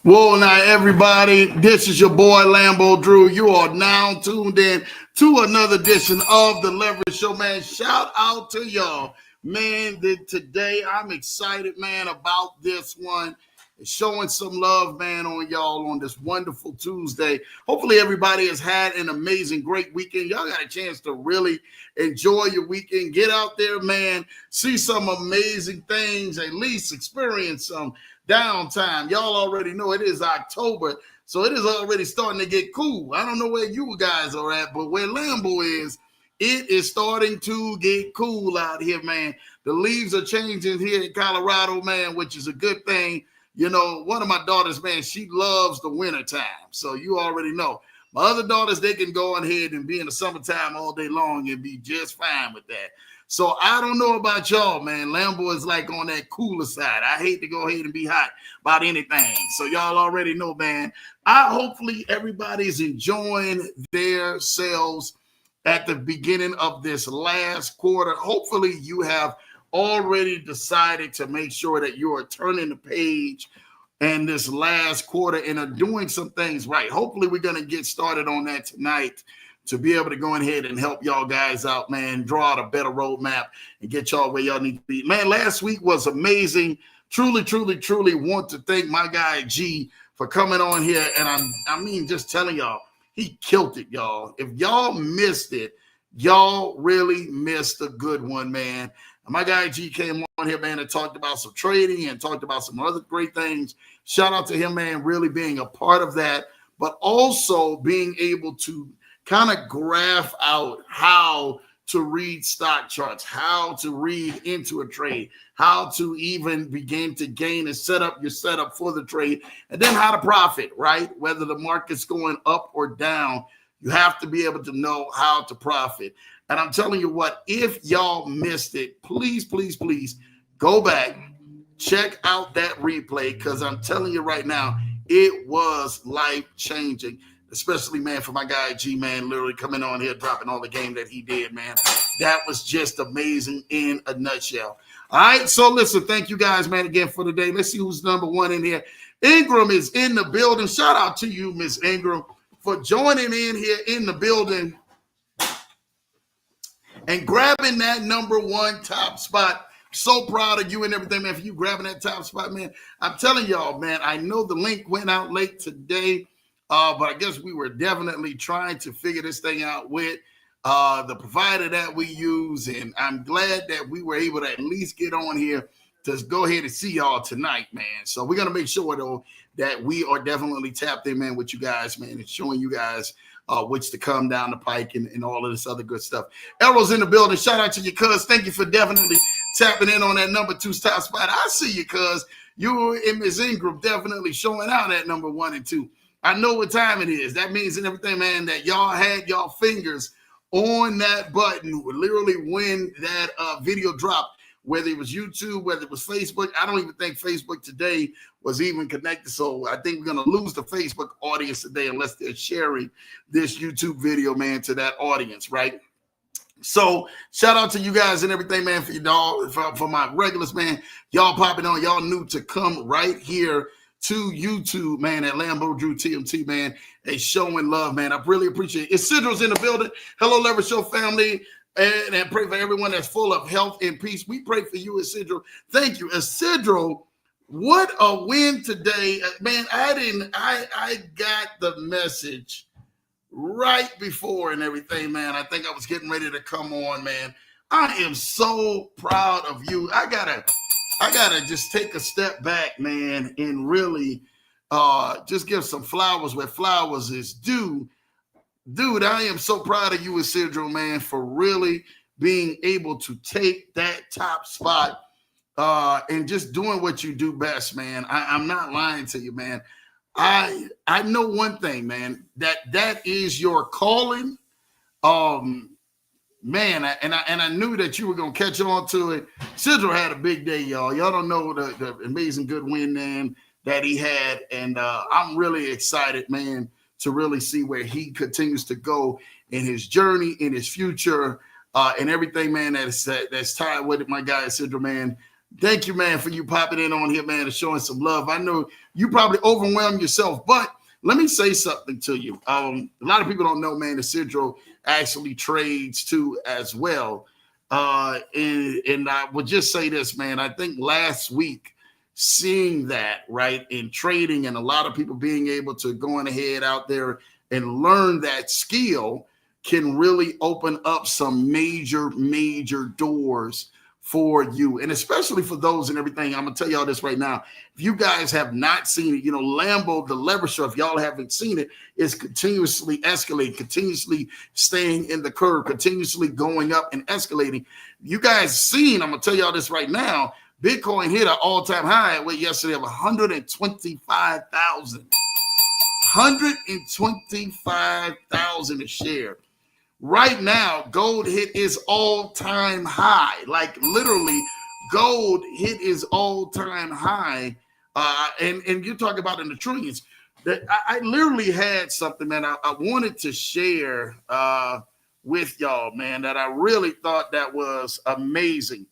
Whoa, now everybody, this is your boy Lambo Drew. You are now tuned in to another edition of the Leverage Show, man. Shout out to y'all, man. Today I'm excited, man, about this one. Showing some love, man, on y'all on this wonderful Tuesday. Hopefully, everybody has had an amazing, great weekend. Y'all got a chance to really enjoy your weekend. Get out there, man. See some amazing things. At least experience some downtime. Y'all already know it is October, so it is already starting to get cool. I don't know where you guys are at, but where Lambo is, it is starting to get cool out here, man. The leaves are changing here in Colorado, man, which is a good thing. You know, one of my daughters, man, she loves the winter time. So you already know. My other daughters, they can go ahead and be in the summertime all day long and be just fine with that. So I don't know about y'all, man. Lambo is like on that cooler side. I hate to go ahead and be hot about anything. So y'all already know, man. Hopefully everybody's enjoying their selves at the beginning of this last quarter. Hopefully you have already decided to make sure that you are turning the page in this last quarter and are doing some things right. Hopefully we're going to get started on that tonight to be able to go ahead and help y'all guys out, man, draw out a better roadmap and get y'all where y'all need to be. Man, last week was amazing. Truly, truly, truly want to thank my guy G for coming on here. And I mean, just telling y'all, he killed it, y'all. If y'all missed it, y'all really missed a good one, man. My guy G came on here, man, and talked about some trading and talked about some other great things. Shout out to him, man, really being a part of that, but also being able to kind of graph out how to read stock charts, how to read into a trade, how to even begin to gain and set up your setup for the trade, and then how to profit, right? Whether the market's going up or down, you have to be able to know how to profit. And I'm telling you what, if y'all missed it, please, please, please go back, check out that replay, because I'm telling you right now, it was life-changing. Especially, man, for my guy G, man, literally coming on here, dropping all the game that he did, man. That was just amazing in a nutshell. All right, so listen, thank you guys, man, again for today. Let's see who's number one in here. Ingram is in the building. Shout out to you, Miss Ingram, for joining in here in the building and grabbing that number one top spot. So proud of you and everything, man, for you grabbing that top spot, man. I'm telling y'all, man, I know the link went out late today. But I guess we were definitely trying to figure this thing out with the provider that we use. And I'm glad that we were able to at least get on here to go ahead and see y'all tonight, man. So we're going to make sure, though, that we are definitely tapped in, man, with you guys, man, and showing you guys which to come down the pike and all of this other good stuff. Errol's in the building. Shout out to you, cuz. Thank you for definitely tapping in on that number two top spot. I see you, cuz. You and Ms. Ingram definitely showing out at number 1 and 2. I know what time it is. That means and everything, man, that y'all had y'all fingers on that button literally when that video dropped, whether it was YouTube, whether it was Facebook. I don't even think Facebook today was even connected. So I think we're going to lose the Facebook audience today unless they're sharing this YouTube video, man, to that audience, right? So shout out to you guys and everything, man, for y'all, for my regulars, man. Y'all popping on, y'all new to come right here to YouTube, man, at Lambo Drew TMT, man, and showing love, man. I really appreciate it. Isidro's in the building. Hello, Leverage Show family, and pray for everyone that's full of health and peace. We pray for you, Isidro. Thank you, Isidro. What a win today, man. I got the message right before and everything, man. I think I was getting ready to come on, man. I am so proud of you. I gotta just take a step back, man, and really just give some flowers where flowers is due. Dude, I am so proud of you, Isidro, man, for really being able to take that top spot and just doing what you do best, man. I'm not lying to you, man. I know one thing, man, that is your calling. Man, I knew that you were gonna catch on to it. Sidro had a big day, y'all. Y'all don't know the amazing good win, man, that he had, and I'm really excited, man, to really see where he continues to go in his journey, in his future, and everything, man. That's tied with it, my guy Sidro, man. Thank you, man, for you popping in on here, man, and showing some love. I know you probably overwhelmed yourself, but let me say something to you. A lot of people don't know, man, that Sidro actually trades too as well. And I would just say this, man. I think last week, seeing that, right, in trading and a lot of people being able to go ahead out there and learn that skill can really open up some major doors for you, and especially for those and everything. I'm gonna tell y'all this right now. If you guys have not seen it, Lambo, the leverage show, if y'all haven't seen it, is continuously escalating, continuously staying in the curve, continuously going up and escalating. You guys seen, I'm gonna tell y'all this right now. Bitcoin hit an all-time high yesterday of 125,000. 125,000 a share. Right now, gold hit its all-time high. Like literally, gold hit its all-time high. And you talk about in the trillions. That I literally had something, man, I wanted to share with y'all, man, that I really thought that was amazing.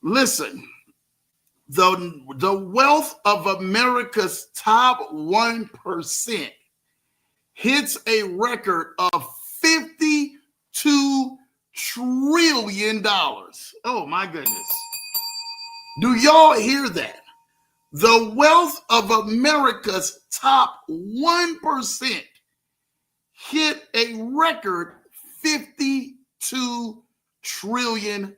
Listen, the wealth of America's top 1% hits a record of $52 trillion. Oh my goodness. Do y'all hear that? The wealth of America's top 1% hit a record $52 trillion.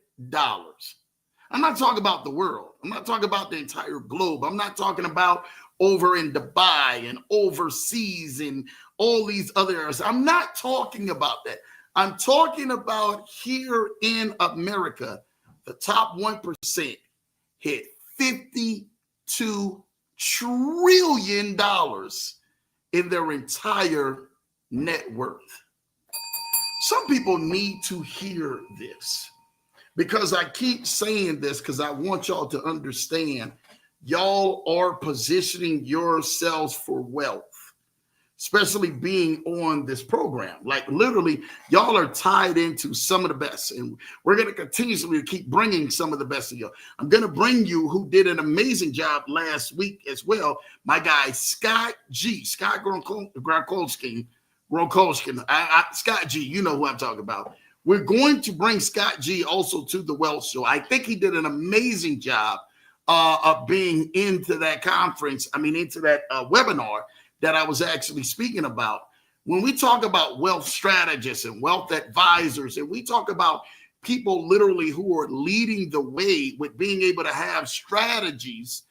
I'm not talking about the world. I'm not talking about the entire globe. I'm not talking about over in Dubai and overseas and all these other areas. I'm not talking about that. I'm talking about here in America, the top 1% hit $52 trillion in their entire net worth. Some people need to hear this because I keep saying this because I want y'all to understand y'all are positioning yourselves for wealth, especially being on this program. Like literally, y'all are tied into some of the best, and we're going to continuously keep bringing some of the best of you. I'm going to bring you who did an amazing job last week as well. My guy, Scott G, Scott Gronkowski. Scott G, you know who I'm talking about. We're going to bring Scott G also to the Wealth Show. I think he did an amazing job of being into that conference. Into that webinar that I was actually speaking about. When we talk about wealth strategists and wealth advisors, and we talk about people literally who are leading the way with being able to have strategies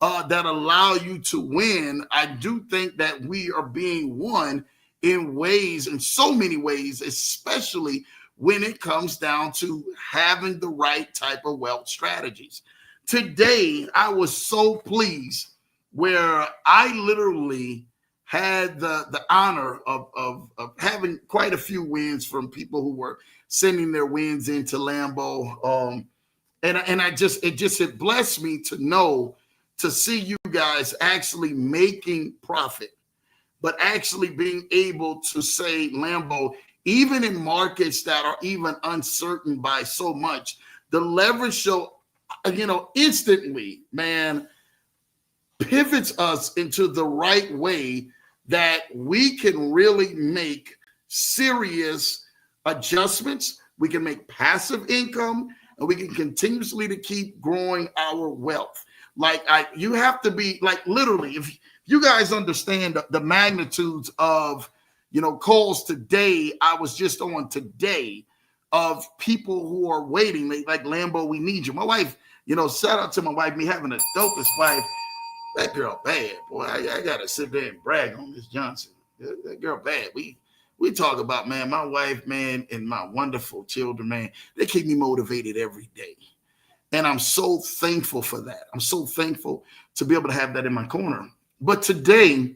that allow you to win, I do think that we are being won in so many ways, especially when it comes down to having the right type of wealth strategies. Today, I was so pleased where I literally had the honor of having quite a few wins from people who were sending their wins into Lambo. It blessed me to see you guys actually making profit, but actually being able to say, Lambo, even in markets that are even uncertain by so much, the Leverage Show, instantly, man, pivots us into the right way that we can really make serious adjustments. We can make passive income, and we can continuously to keep growing our wealth. You have to be literally, if you guys understand the magnitudes of, calls today, I was just on today of people who are waiting. Like Lambo, we need you. My wife, shout out to my wife, me having a dopest wife. That girl bad, boy. I gotta sit there and brag on Miss Johnson. That girl bad. We talk about, man, my wife, man, and my wonderful children, man. They keep me motivated every day. And I'm so thankful for that. I'm so thankful to be able to have that in my corner. But today,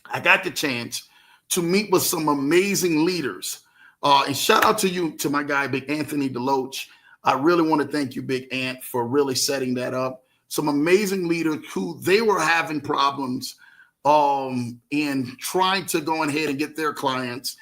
I got the chance to meet with some amazing leaders. And shout out to my guy, Big Anthony Deloach. I really want to thank you, Big Ant, for really setting that up. Some amazing leaders who they were having problems in trying to go ahead and get their clients,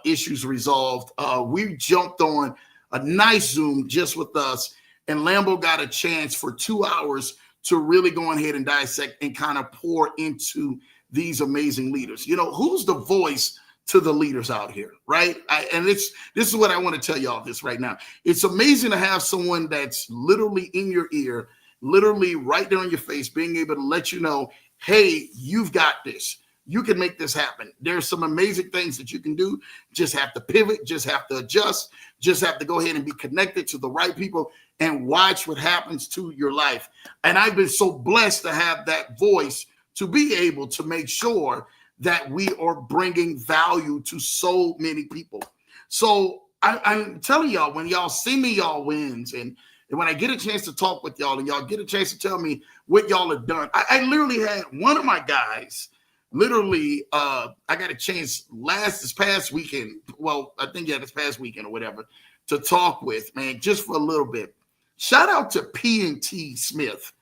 issues resolved. We jumped on a nice Zoom just with us, And Lambo got a chance for 2 hours to really go ahead and dissect and kind of pour into these amazing leaders. You know, who's the voice to the leaders out here, right? This is what I want to tell y'all this right now. It's amazing to have someone that's literally in your ear, literally right there on your face, being able to let you know, hey, you've got this. You can make this happen. There's some amazing things that you can do. Just have to pivot, just have to adjust, just have to go ahead and be connected to the right people and watch what happens to your life. And I've been so blessed to have that voice to be able to make sure that we are bringing value to so many people. So I'm telling y'all, when y'all see me, y'all wins. And when I get a chance to talk with y'all and y'all get a chance to tell me what y'all have done, I literally had one of my guys, literally, I got a chance this past weekend. Well, I think, this past weekend or whatever, to talk with, man, just for a little bit. Shout out to P&T Smith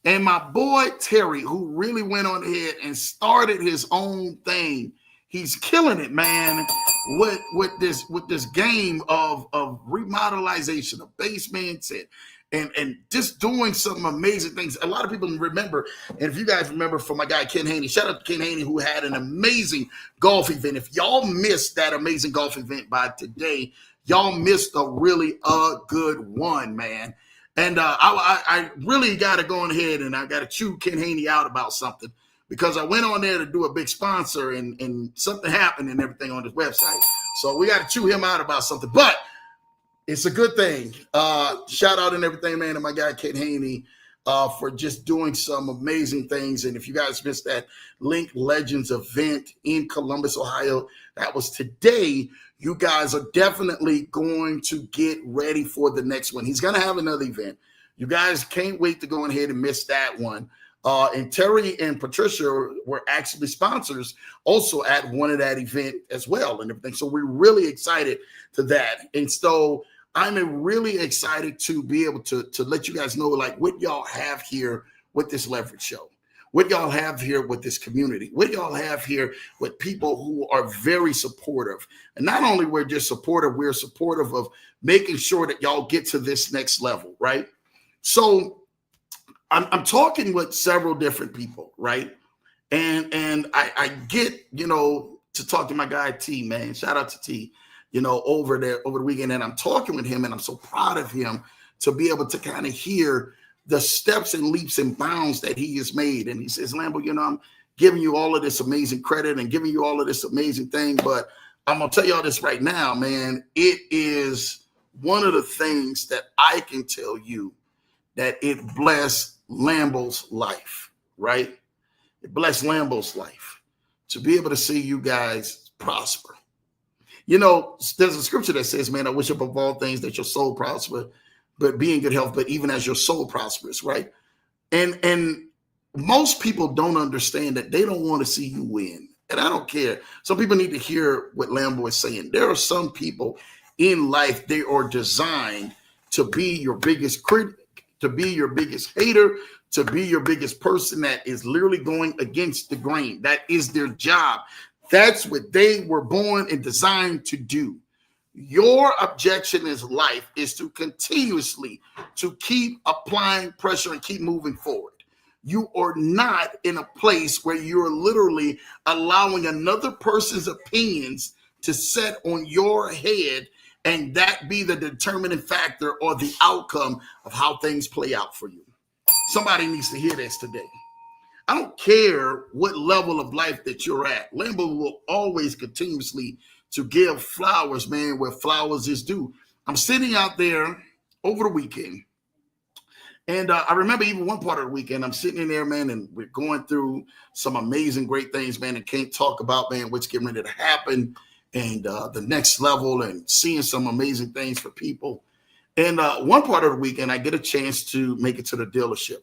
and my boy Terry, who really went on ahead and started his own thing. He's killing it, man, with this game of remodelization of basements and just doing some amazing things. A lot of people remember, and if you guys remember from my guy Ken Haney, shout out to Ken Haney, who had an amazing golf event. If y'all missed that amazing golf event by today, y'all missed a good one, man. And I really got to go on ahead and I got to chew Ken Haney out about something, because I went on there to do a big sponsor and something happened and everything on his website. So we got to chew him out about something, but it's a good thing. Shout out and everything, man, to my guy Ken Haney for just doing some amazing things. And if you guys missed that Link Legends event in Columbus, Ohio, that was today. You guys are definitely going to get ready for the next one. He's going to have another event. You guys can't wait to go ahead and miss that one. And Terry and Patricia were actually sponsors also at one of that event as well and everything. So we're really excited to that. And so I'm really excited to be able to let you guys know, like, what y'all have here with this Leverage Show, what y'all have here with this community, what y'all have here with people who are very supportive. And not only we're just supportive, we're supportive of making sure that y'all get to this next level, right? So I'm talking with several different people, right? And I get, to talk to my guy T, man. Shout out to T, over the weekend. And I'm talking with him and I'm so proud of him to be able to kind of hear the steps and leaps and bounds that he has made. And he says, Lambo, I'm giving you all of this amazing credit and giving you all of this amazing thing. But I'm going to tell y'all this right now, man. It is one of the things that I can tell you that it blessed Lambo's life, right? It blessed Lambo's life to be able to see you guys prosper. There's a scripture that says, man, I wish above all things that your soul prosper, but be in good health, but even as your soul prospers, right? And most people don't understand that. They don't want to see you win. And I don't care. Some people need to hear what Lambo is saying. There are some people in life, they are designed to be your biggest critic, to be your biggest hater, to be your biggest person that is literally going against the grain. That is their job. That's what they were born and designed to do. Your objection in life is to continuously to keep applying pressure and keep moving forward. You are not in a place where you're literally allowing another person's opinions to set on your head and that be the determining factor or the outcome of how things play out for you. Somebody needs to hear this today. I don't care what level of life that you're at. Lambo will always continuously to give flowers, man, where flowers is due. I'm sitting out there over the weekend. And I remember even one part of the weekend, I'm sitting in there, man, and we're going through some amazing, great things, man, and can't talk about, man, what's getting ready to happen and the next level and seeing some amazing things for people. And one part of the weekend, I get a chance to make it to the dealership.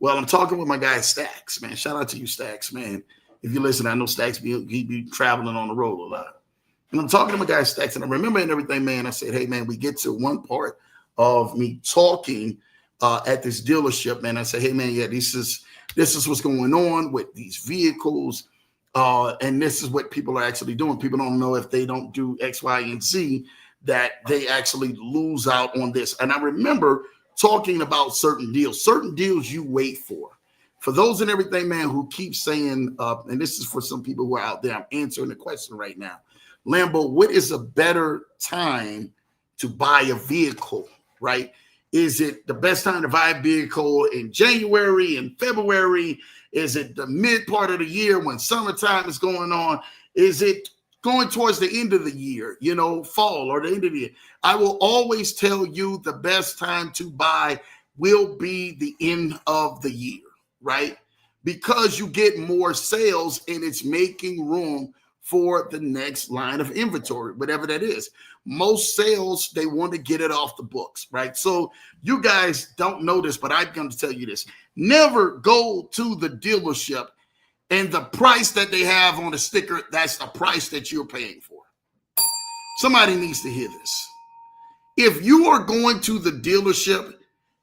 Well, I'm talking with my guy, Stacks, man. Shout out to you, Stacks, man. If you listen, I know Stacks, he be traveling on the road a lot. And I'm talking to my guy, Stacks, and I remember and everything, man. I said, hey, man, we get to one part of me talking at this dealership, man. I said, hey, man, yeah, this is what's going on with these vehicles. And this is what people are actually doing. People don't know if they don't do X, Y, and Z, that they actually lose out on this. And I remember talking about certain deals you wait for. For those and everything, man, who keep saying, and this is for some people who are out there, I'm answering the question right now. Lambo, what is a better time to buy a vehicle, right? Is it the best time to buy a vehicle in January and February? Is it the mid part of the year when summertime is going on? Is it going towards the end of the year, fall or the end of the year? I will always tell you the best time to buy will be the end of the year, right? Because you get more sales and it's making room for the next line of inventory, whatever that is. Most sales, they want to get it off the books, right? So you guys don't know this, but I'm going to tell you this. Never go to the dealership and the price that they have on the sticker, that's the price that you're paying for. Somebody needs to hear this. If you are going to the dealership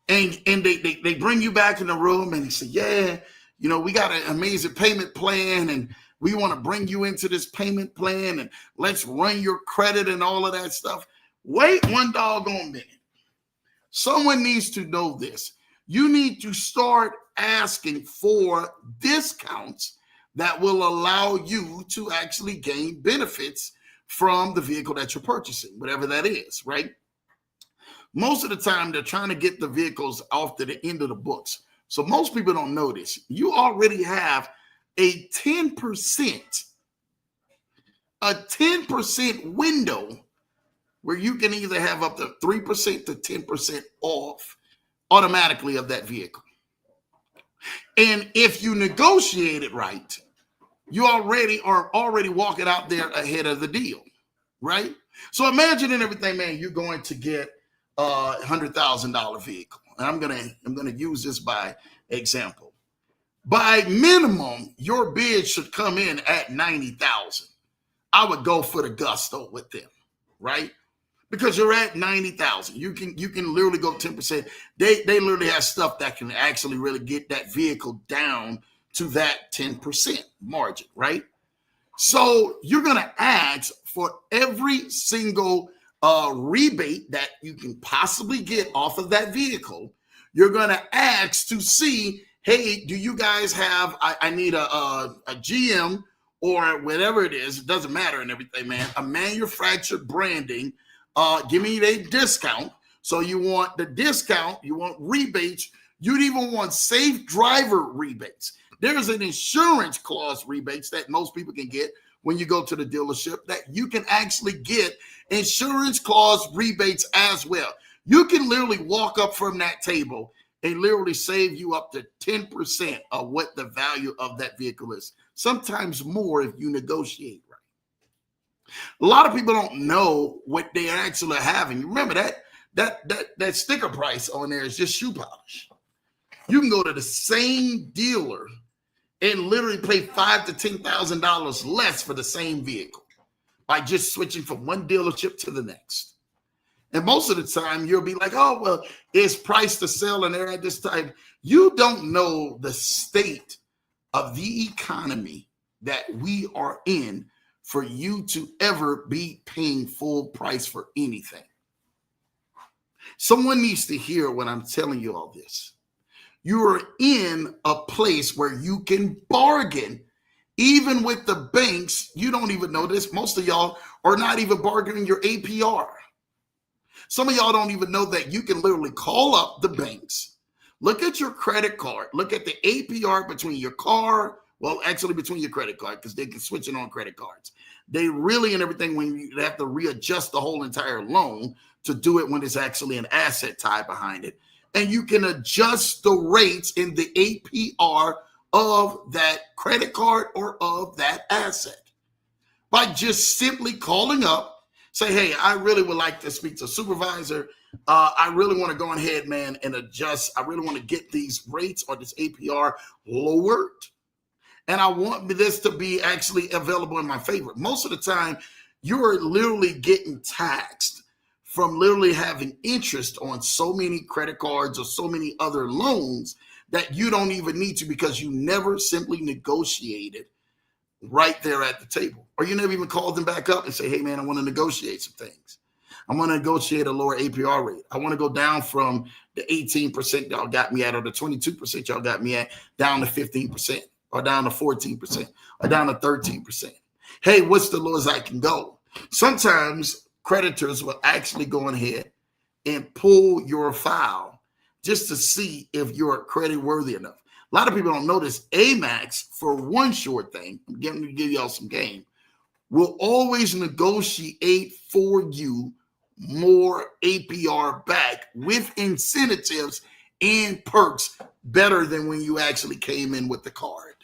and they bring you back in the room and they say, yeah, we got an amazing payment plan and we want to bring you into this payment plan and let's run your credit and all of that stuff. Wait one doggone minute. Someone needs to know this. You need to start asking for discounts that will allow you to actually gain benefits from the vehicle that you're purchasing, whatever that is, right? Most of the time, they're trying to get the vehicles off to the end of the books. So most people don't know this. You already have a 10% window where you can either have up to 3% to 10% off automatically of that vehicle. And if you negotiate it right, you are already walking out there ahead of the deal, right? So imagine in everything, man, you're going to get a $100,000 vehicle. And I'm gonna use this by example. By minimum, your bid should come in at $90,000. I would go for the gusto with them, right? Because you're at $90,000. You can literally go 10%. They literally have stuff that can actually really get that vehicle down to that 10% margin, right? So you're gonna ask for every single rebate that you can possibly get off of that vehicle. You're gonna ask to see, hey, do you guys have, I need a GM or whatever it is, it doesn't matter and everything, man, a manufactured branding, give me a discount. So you want the discount, you want rebates, you'd even want safe driver rebates. There's an insurance clause rebates that most people can get when you go to the dealership that you can actually get insurance clause rebates as well. You can literally walk up from that table and literally save you up to 10% of what the value of that vehicle is. Sometimes more if you negotiate right. A lot of people don't know what they actually have. And remember that sticker price on there is just shoe polish. You can go to the same dealer and literally pay $5,000 to $10,000 less for the same vehicle by just switching from one dealership to the next. And most of the time, you'll be like, oh, well, it's priced to sell and they're at this time. You don't know the state of the economy that we are in for you to ever be paying full price for anything. Someone needs to hear when I'm telling you all this. You are in a place where you can bargain. Even with the banks, you don't even know this. Most of y'all are not even bargaining your APR. Some of y'all don't even know that you can literally call up the banks, look at your credit card, look at the APR between your car, well, actually between your credit card, because they can switch it on credit cards. They really and everything when you have to readjust the whole entire loan to do it when it's actually an asset tie behind it. And you can adjust the rates in the APR of that credit card or of that asset by just simply calling up. Say, hey, I really would like to speak to a supervisor. I really want to go ahead, man, and adjust. I really want to get these rates or this APR lowered. And I want this to be actually available in my favor. Most of the time, you're literally getting taxed from literally having interest on so many credit cards or so many other loans that you don't even need to because you never simply negotiated right there at the table. Or you never even called them back up and say, hey, man, I want to negotiate some things. I'm going to negotiate a lower APR rate. I want to go down from the 18% y'all got me at, or the 22% y'all got me at, down to 15%, or down to 14%, or down to 13%. Hey, what's the lowest I can go? Sometimes creditors will actually go ahead and pull your file just to see if you're credit worthy enough. A lot of people don't notice Amex, for one short thing, I'm going to give y'all some game, will always negotiate for you more APR back with incentives and perks better than when you actually came in with the card.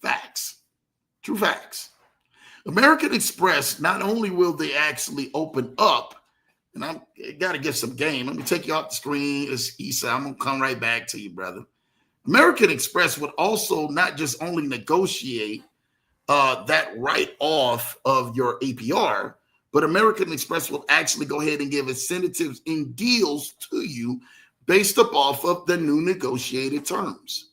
Facts. True facts. American Express, not only will they actually open up, and I got to get some game. Let me take you off the screen. It's Issa. I'm going to come right back to you, brother. American Express would also not just only negotiate that write-off of your APR, but American Express will actually go ahead and give incentives and deals to you based off of the new negotiated terms.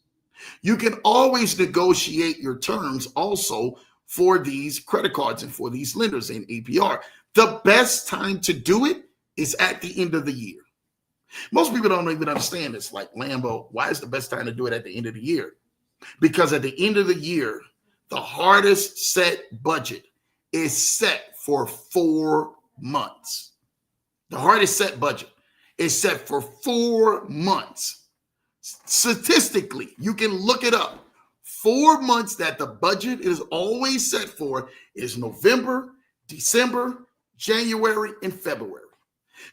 You can always negotiate your terms also for these credit cards and for these lenders in APR. The best time to do it is at the end of the year. Most people don't even understand this. Like, Lambo, why is the best time to do it at the end of the year? Because at the end of the year, the hardest set budget is set for 4 months. The hardest set budget is set for 4 months. Statistically, you can look it up. 4 months that the budget is always set for is November, December, January, and February.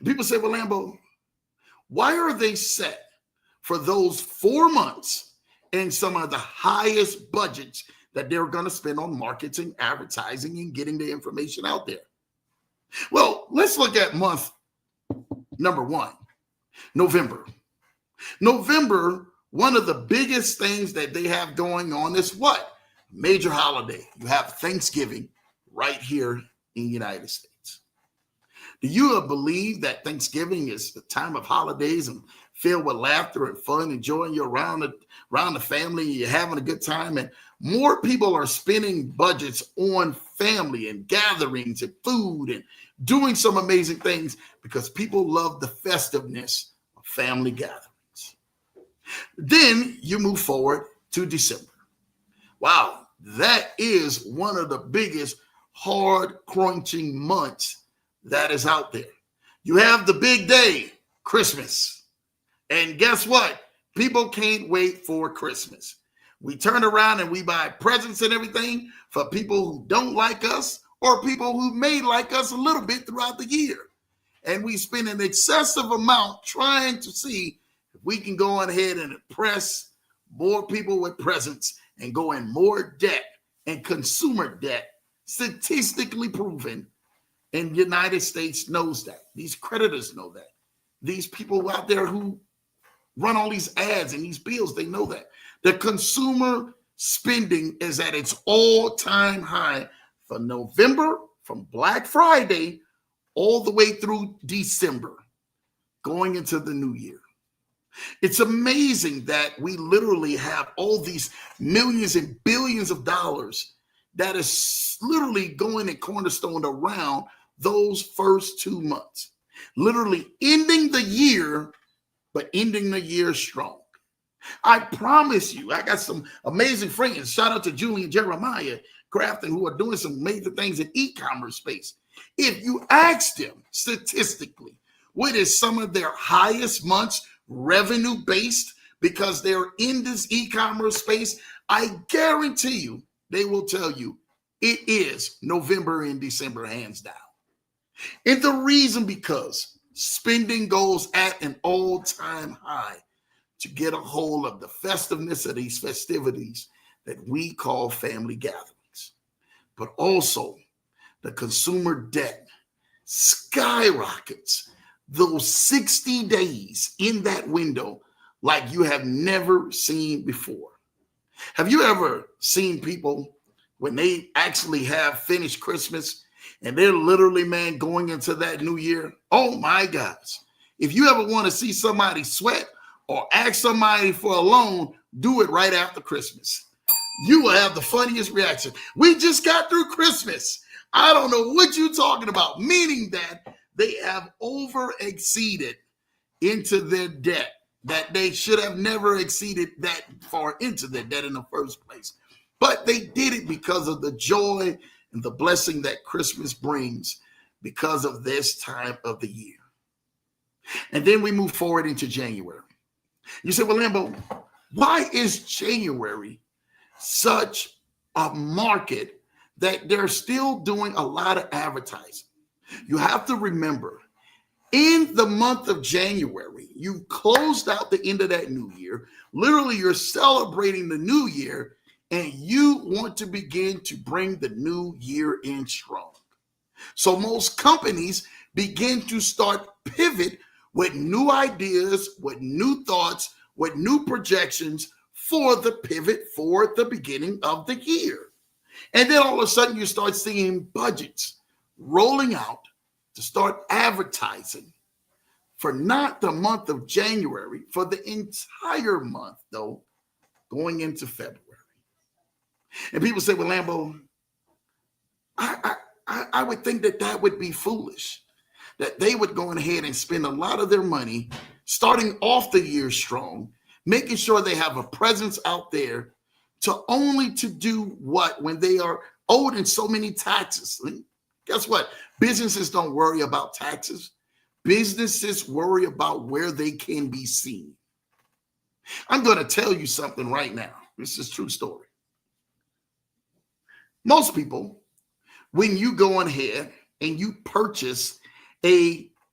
People say, well, Lambo, why are they set for those 4 months and some of the highest budgets that they're going to spend on marketing, advertising, and getting the information out there? Well, let's look at month number 1, November. November, one of the biggest things that they have going on is what? Major holiday. You have Thanksgiving right here in the United States. Do you believe that Thanksgiving is the time of holidays and filled with laughter and fun, enjoying you around the family, you're having a good time, and more people are spending budgets on family and gatherings and food and doing some amazing things because people love the festiveness of family gatherings. Then you move forward to December. Wow, that is one of the biggest hard crunching months that is out there. You have the big day, Christmas. And guess what? People can't wait for Christmas. We turn around and we buy presents and everything for people who don't like us or people who may like us a little bit throughout the year. And we spend an excessive amount trying to see if we can go on ahead and impress more people with presents and go in more debt and consumer debt, statistically proven. And the United States knows that. These creditors know that. These people out there who run all these ads and these bills, they know that. The consumer spending is at its all-time high for November, from Black Friday, all the way through December, going into the new year. It's amazing that we literally have all these millions and billions of dollars that is literally going and cornerstoned around those first 2 months, literally ending the year, but ending the year strong. I promise you, I got some amazing friends. Shout out to Julie and Jeremiah Crafton, who are doing some major things in e-commerce space. If you ask them statistically, what is some of their highest months revenue based because they're in this e-commerce space, I guarantee you, they will tell you it is November and December, hands down. And the reason because spending goes at an all-time high to get a hold of the festiveness of these festivities that we call family gatherings. But also the consumer debt skyrockets those 60 days in that window like you have never seen before. Have you ever seen people when they actually have finished Christmas and they're literally, man, going into that new year? Oh my gosh. If you ever want to see somebody sweat or ask somebody for a loan, do it right after Christmas. You will have the funniest reaction. We just got through Christmas. I don't know what you're talking about, meaning that they have over exceeded into their debt, that they should have never exceeded that far into their debt in the first place. But they did it because of the joy and the blessing that Christmas brings because of this time of the year. And then we move forward into January. You say, well, Lambo, why is January such a market that they're still doing a lot of advertising? You have to remember, in the month of January, you closed out the end of that new year. Literally, you're celebrating the new year, and you want to begin to bring the new year in strong. So most companies begin to start pivot with new ideas, with new thoughts, with new projections for the pivot for the beginning of the year. And then all of a sudden you start seeing budgets rolling out to start advertising for not the month of January, for the entire month, though, going into February. And people say, well, Lambo, I would think that would be foolish, that they would go ahead and spend a lot of their money starting off the year strong, making sure they have a presence out there to only to do what when they are owed in so many taxes. Guess what? Businesses don't worry about taxes. Businesses worry about where they can be seen. I'm going to tell you something right now. This is a true story. Most people, when you go ahead and you purchase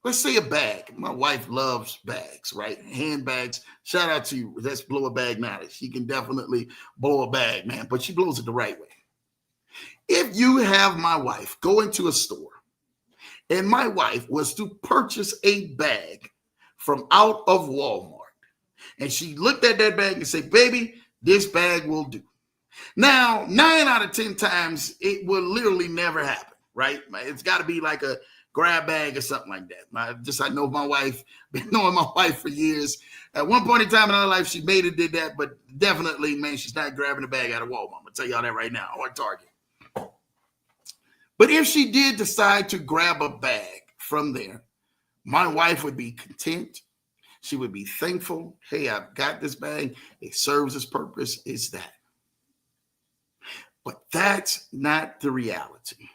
let's say a bag. My wife loves bags, right? Handbags. Shout out to you. Let's blow a bag now. She can definitely blow a bag, man, but she blows it the right way. If you have my wife go into a store and my wife was to purchase a bag from out of Walmart, and she looked at that bag and said, baby, this bag will do. Now, 9 out of 10 times, it will literally never happen, right? It's got to be like a grab bag or something like that. I know my wife, been knowing my wife for years. At one point in time in her life, she made it, did that, but definitely, man, she's not grabbing a bag out of Walmart. I'm going to tell y'all that right now, or Target. But if she did decide to grab a bag from there, my wife would be content. She would be thankful. Hey, I've got this bag. It serves its purpose. It's that. But that's not the reality.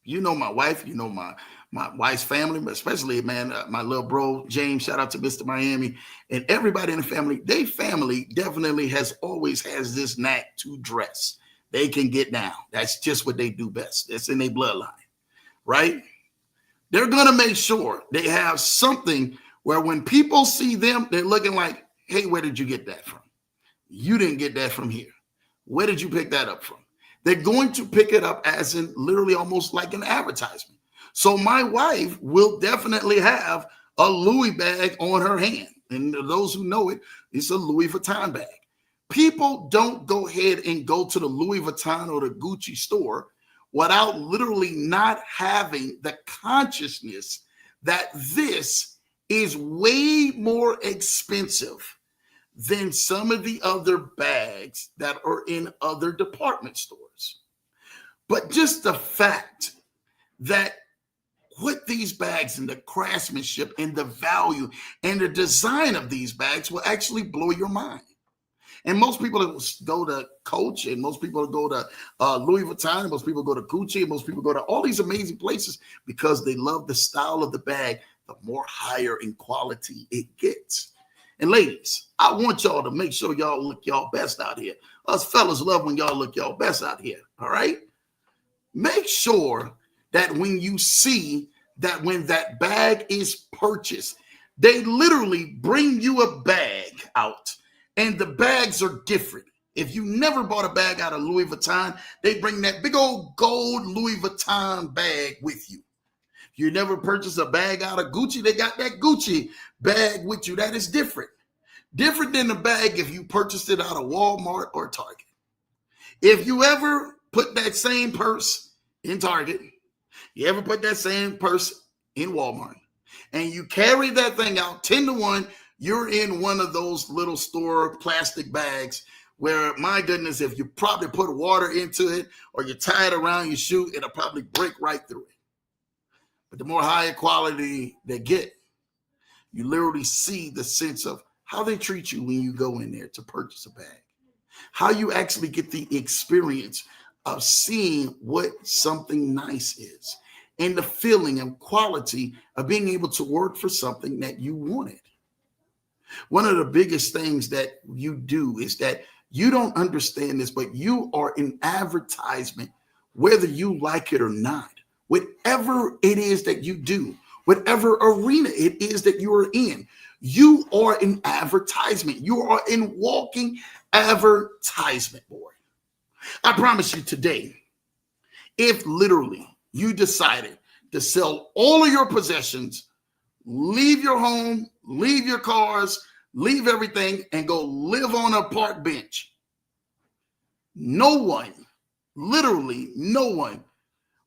You know my wife, you know my wife's family, but especially, man, my little bro, James, shout out to Mr. Miami, and everybody in the family. They family definitely always has this knack to dress. They can get down. That's just what they do best. That's in their bloodline, right? They're going to make sure they have something where when people see them, they're looking like, hey, where did you get that from? You didn't get that from here. Where did you pick that up from? They're going to pick it up as in literally almost like an advertisement. So my wife will definitely have a Louis bag on her hand. And those who know it, it's a Louis Vuitton bag. People don't go ahead and go to the Louis Vuitton or the Gucci store without literally not having the consciousness that this is way more expensive than some of the other bags that are in other department stores. But just the fact that with these bags and the craftsmanship and the value and the design of these bags will actually blow your mind. And most people go to Coach, and most people go to Louis Vuitton, and most people go to Gucci, and most people go to all these amazing places because they love the style of the bag, the more higher in quality it gets. And ladies, I want y'all to make sure y'all look y'all best out here. Us fellas love when y'all look y'all best out here, all right? Make sure that when you see that when that bag is purchased, they literally bring you a bag out, and the bags are different. If you never bought a bag out of Louis Vuitton, they bring that big old gold Louis Vuitton bag with you. If you never purchased a bag out of Gucci, they got that Gucci bag with you. That is different. Different than the bag if you purchased it out of Walmart or Target. If you ever put that same purse in Target, you ever put that same purse in Walmart, and you carry that thing out 10 to 1, you're in one of those little store plastic bags where, my goodness, if you probably put water into it or you tie it around your shoe, it'll probably break right through it. But the more higher quality they get, you literally see the sense of how they treat you when you go in there to purchase a bag, how you actually get the experience of seeing what something nice is, and the feeling and quality of being able to work for something that you wanted. One of the biggest things that you do is that you don't understand this, but you are an advertisement, whether you like it or not. Whatever it is that you do, whatever arena it is that you are in, you are an advertisement. You are a walking advertisement, boy. I promise you today, if literally you decided to sell all of your possessions, leave your home, leave your cars, leave everything, and go live on a park bench, no one, literally no one,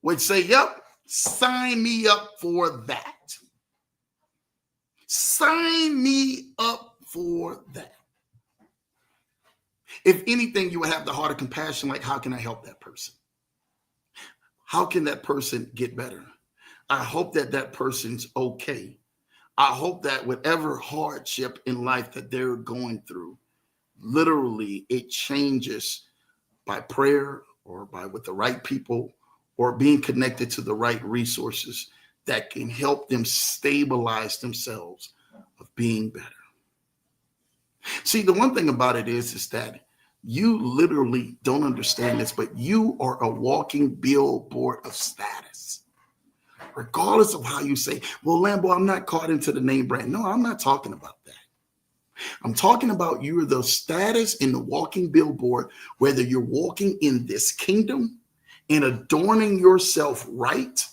would say, yep, sign me up for that. Sign me up for that. If anything, you would have the heart of compassion, like, how can I help that person? How can that person get better? I hope that that person's okay. I hope that whatever hardship in life that they're going through, literally it changes by prayer or by with the right people or being connected to the right resources that can help them stabilize themselves of being better. See, the one thing about it is that you literally don't understand this, but you are a walking billboard of status. Regardless of how you say, well, Lambo, I'm not caught into the name brand. No, I'm not talking about that. I'm talking about you're the status in the walking billboard, whether you're walking in this kingdom and adorning yourself right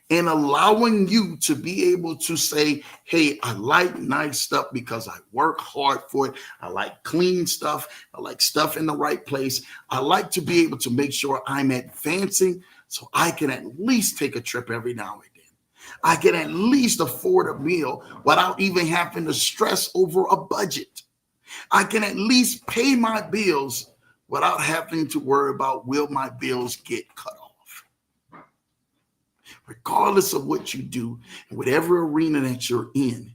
and allowing you to be able to say, hey, I like nice stuff because I work hard for it. I like clean stuff. I like stuff in the right place. I like to be able to make sure I'm advancing so I can at least take a trip every now and then. I can at least afford a meal without even having to stress over a budget. I can at least pay my bills without having to worry about will my bills get cut off. Regardless of what you do, in whatever arena that you're in,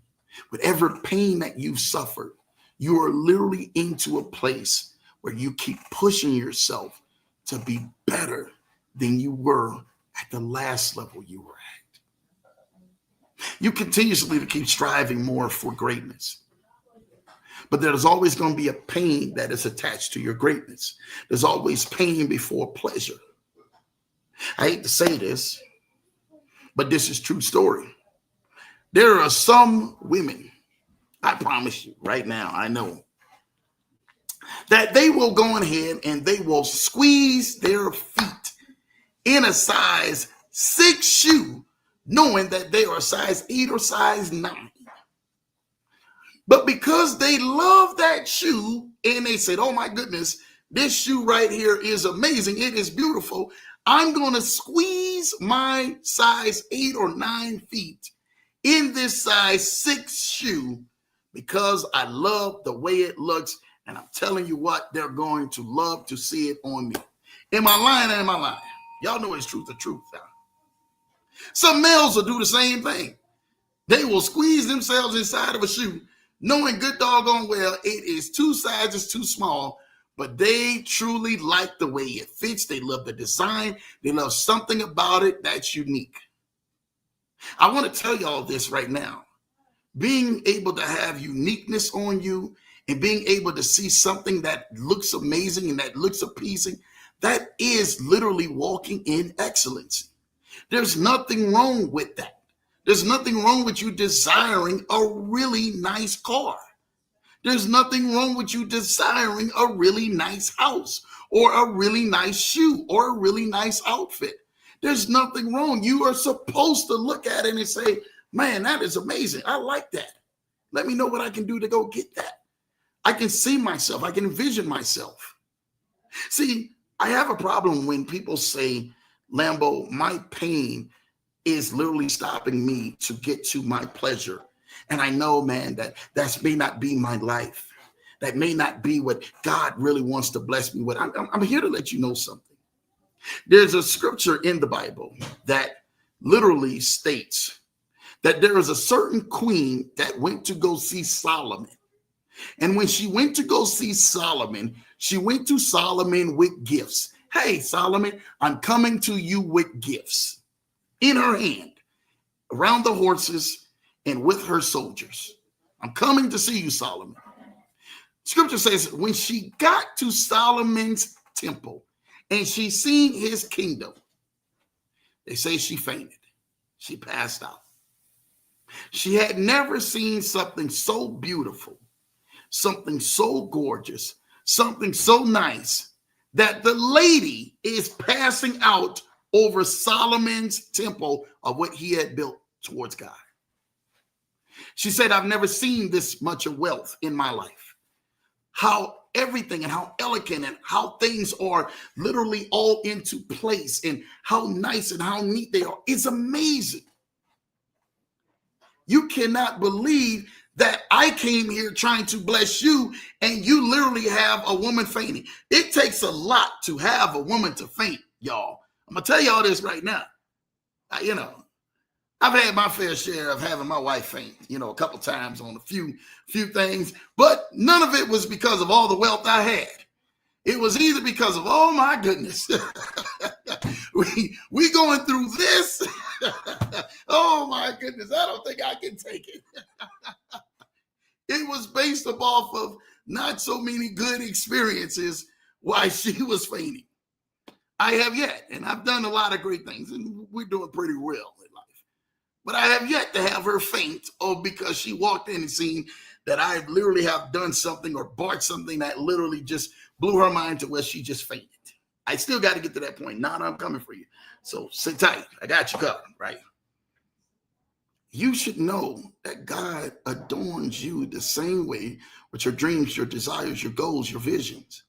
whatever pain that you've suffered, you are literally into a place where you keep pushing yourself to be better than you were at the last level you were at. You continuously to keep striving more for greatness. But there's always going to be a pain that is attached to your greatness. There's always pain before pleasure. I hate to say this, but this is true story. There are some women, I promise you right now, I know, that they will go ahead and they will squeeze their feet in a size 6 shoe, knowing that they are size 8 or size 9. But because they love that shoe and they said, oh my goodness, this shoe right here is amazing. It is beautiful. I'm going to squeeze my size 8 or 9 feet in this size 6 shoe because I love the way it looks. And I'm telling you what, they're going to love to see it on me. Am I lying or am I lying? Y'all know it's truth, the truth. Now. Some males will do the same thing. They will squeeze themselves inside of a shoe, knowing good doggone well it is 2 sizes too small, but they truly like the way it fits. They love the design. They love something about it that's unique. I want to tell y'all this right now. Being able to have uniqueness on you and being able to see something that looks amazing and that looks appeasing, that is literally walking in excellency. There's nothing wrong with that. There's nothing wrong with you desiring a really nice car. There's nothing wrong with you desiring a really nice house or a really nice shoe or a really nice outfit. There's nothing wrong. You are supposed to look at it and say, man, that is amazing. I like that. Let me know what I can do to go get that. I can see myself. I can envision myself. See, I have a problem when people say, Lambo, my pain is literally stopping me to get to my pleasure. And I know, man, that may not be my life. that may not be what God really wants to bless me with. I'm here to let you know something. There's a scripture in the Bible that literally states that there is a certain queen that went to go see Solomon. And when she went to go see Solomon, she went to Solomon with gifts. Hey, Solomon, I'm coming to you with gifts in her hand, around the horses and with her soldiers. I'm coming to see you, Solomon. Scripture says when she got to Solomon's temple and she seen his kingdom, they say she fainted. She passed out. She had never seen something so beautiful, something so gorgeous, something so nice that the lady is passing out over Solomon's temple of what he had built towards God. She said, I've never seen this much of wealth in my life. How everything and how elegant and how things are literally all into place and how nice and how neat they are. It's amazing. You cannot believe that I came here trying to bless you and you literally have a woman fainting. It takes a lot to have a woman to faint, y'all. I'm going to tell y'all this right now. I've had my fair share of having my wife faint, a couple times on a few things, but none of it was because of all the wealth I had. It was either because of, oh my goodness, we going through this. Oh my goodness, I don't think I can take it. It was based off of not so many good experiences why she was fainting. I have yet, and I've done a lot of great things, and we're doing pretty well in life. But I have yet to have her faint, because she walked in and seen that I literally have done something or bought something that literally just blew her mind to where she just fainted. I still got to get to that point. Now I'm coming for you. So sit tight. I got you covered, right? You should know that God adorns you the same way with your dreams, your desires, your goals, your visions.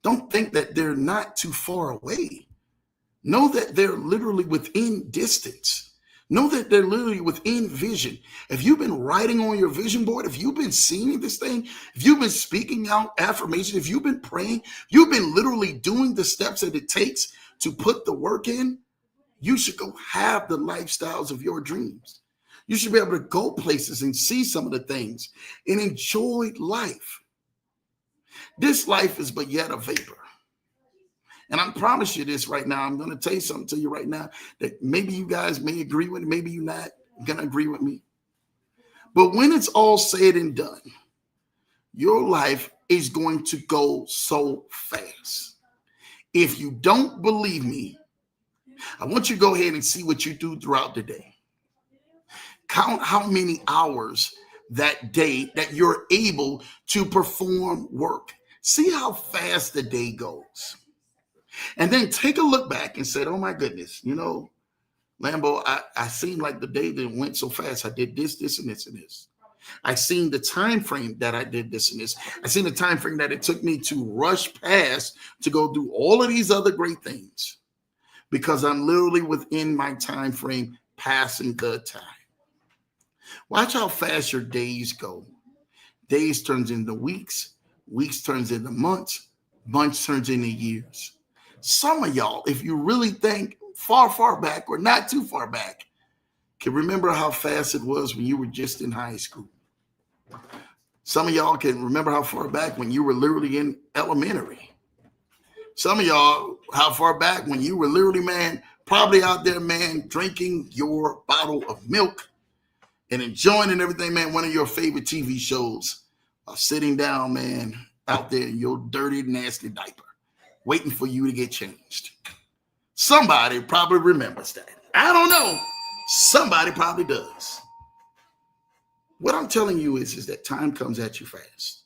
Don't think that they're not too far away. Know that they're literally within distance. Know that they're literally within vision. If you've been writing on your vision board, if you've been seeing this thing, if you've been speaking out affirmation, if you've been praying, you've been literally doing the steps that it takes to put the work in, you should go have the lifestyles of your dreams. You should be able to go places and see some of the things and enjoy life. This life is but yet a vapor. And I promise you this right now. I'm going to tell you something to you right now that maybe you guys may agree with, maybe you're not going to agree with me. But when it's all said and done, your life is going to go so fast. If you don't believe me, I want you to go ahead and see what you do throughout the day. Count how many hours that day that you're able to perform work. See how fast the day goes. And then take a look back and say, oh my goodness, Lambo, I seem like the day that went so fast. I did this, this, and this, and this. I seen the time frame that I did this and this. I seen the time frame that it took me to rush past to go do all of these other great things because I'm literally within my time frame passing the time. Watch how fast your days go. Days turns into weeks. Weeks turns into months. Months turns into years. Some of y'all, if you really think far back or not too far back, can remember how fast it was when you were just in high school. Some of y'all can remember how far back when you were literally in elementary. Some of y'all, how far back when you were literally, probably out there, drinking your bottle of milk and enjoying and everything, one of your favorite TV shows, sitting down, out there in your dirty, nasty diaper, waiting for you to get changed. Somebody probably remembers that. I don't know. Somebody probably does. What I'm telling you is that time comes at you fast.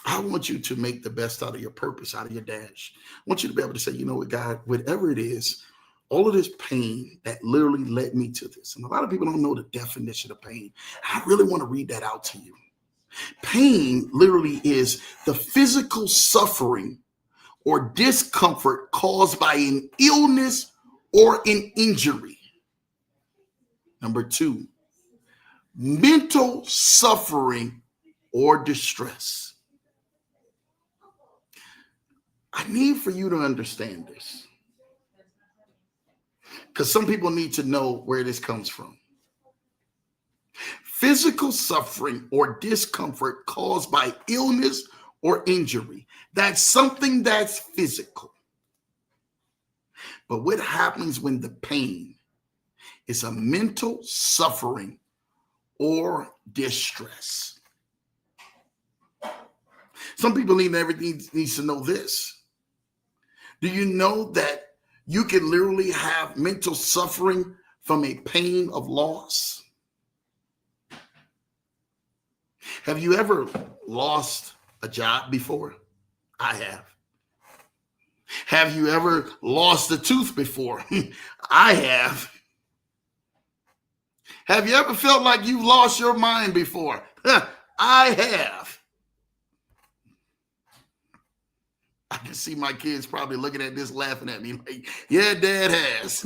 I want you to make the best out of your purpose, out of your dash. I want you to be able to say, you know what, God, whatever it is, all of this pain that literally led me to this. And a lot of people don't know the definition of pain. I really want to read that out to you. Pain literally is the physical suffering or discomfort caused by an illness or an injury. Number 2, mental suffering or distress. I need for you to understand this, because some people need to know where this comes from. Physical suffering or discomfort caused by illness or injury. That's something that's physical. But what happens when the pain is a mental suffering or distress? Some people needs to know this. Do you know that you can literally have mental suffering from a pain of loss? Have you ever lost a job before? I have. Have you ever lost a tooth before? I have. Have you ever felt like you've lost your mind before? I have. I can see my kids probably looking at this, laughing at me like, yeah, Dad has.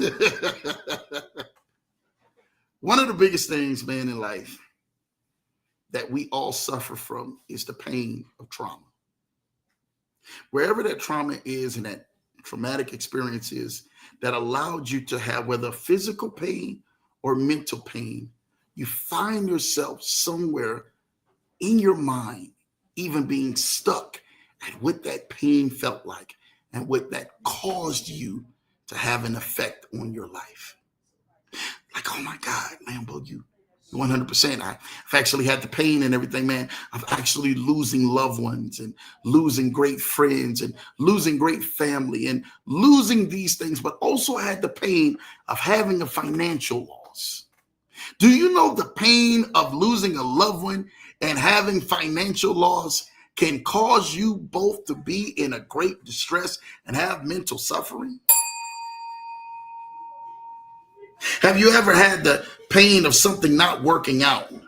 One of the biggest things, man, in life that we all suffer from is the pain of trauma. Wherever that trauma is and that traumatic experience is that allowed you to have whether physical pain or mental pain, you find yourself somewhere in your mind, even being stuck at what that pain felt like and what that caused you to have an effect on your life. Like, oh my God, Lambo, you 100%. I've actually had the pain and everything, man. I've actually losing loved ones and losing great friends and losing great family and losing these things, but also had the pain of having a financial loss. Do you know the pain of losing a loved one and having financial loss can cause you both to be in a great distress and have mental suffering? Have you ever had the pain of something not working out and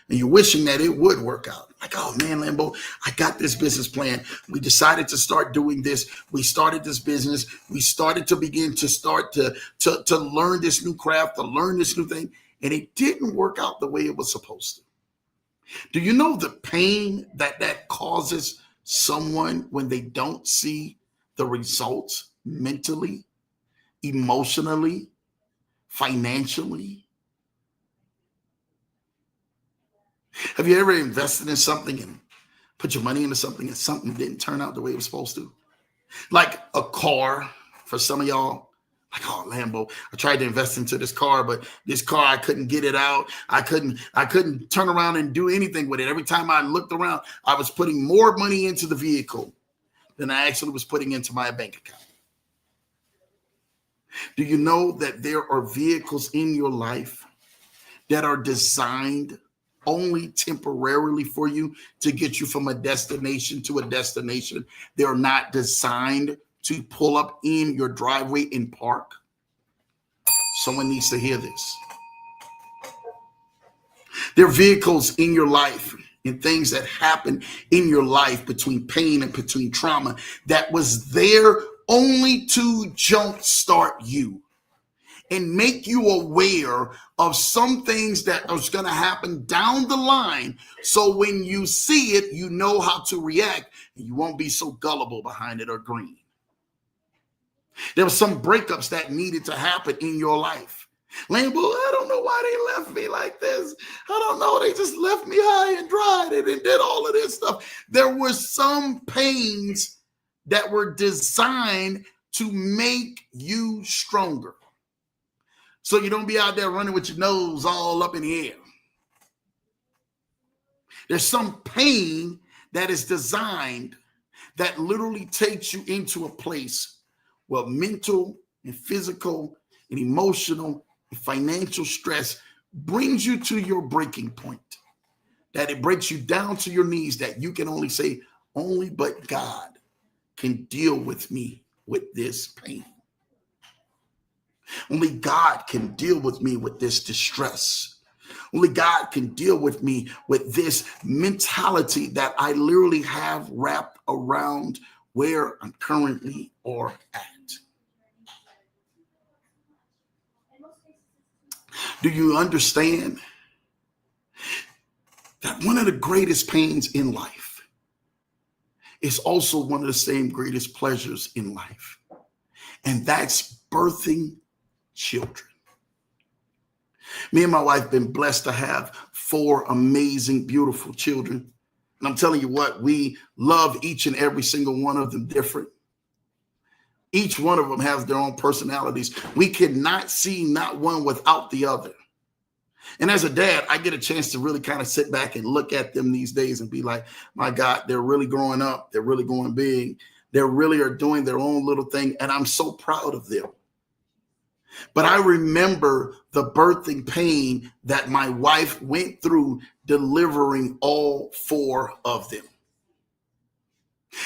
you're wishing that it would work out? Like, oh man, Lambo, I got this business plan. We decided to start doing this. We started this business. We started to begin to learn this new craft, to learn this new thing. And it didn't work out the way it was supposed to. Do you know the pain that causes someone when they don't see the results mentally, emotionally, financially? Have you ever invested in something and put your money into something and something didn't turn out the way it was supposed to? Like a car for some of y'all. Like, oh, Lambo, I tried to invest into this car, but this car, I couldn't get it out. I couldn't turn around and do anything with it. Every time I looked around, I was putting more money into the vehicle than I actually was putting into my bank account. Do you know that there are vehicles in your life that are designed only temporarily for you to get you from a destination to a destination? They're not designed to pull up in your driveway and park. Someone needs to hear this. There are vehicles in your life and things that happen in your life between pain and between trauma that was there only to jumpstart you and make you aware of some things that are going to happen down the line. So when you see it, you know how to react and you won't be so gullible behind it or green. There were some breakups that needed to happen in your life. Lambo, I don't know why they left me like this. I don't know. They just left me high and dry. They did all of this stuff. There were some pains that were designed to make you stronger. So you don't be out there running with your nose all up in the air. There's some pain that is designed that literally takes you into a place where mental and physical and emotional and financial stress brings you to your breaking point, that it breaks you down to your knees, that you can only say, only but God can deal with me with this pain. Only God can deal with me with this distress. Only God can deal with me with this mentality that I literally have wrapped around where I'm currently or at. Do you understand that one of the greatest pains in life is also one of the same greatest pleasures in life. And that's birthing children. Me and my wife been blessed to have 4 amazing, beautiful children. And I'm telling you what, we love each and every single one of them different. Each one of them has their own personalities. We cannot see not one without the other. And as a dad, I get a chance to really kind of sit back and look at them these days and be like, my God, they're really growing up. They're really going big. They really are doing their own little thing. And I'm so proud of them. But I remember the birthing pain that my wife went through delivering all 4 of them.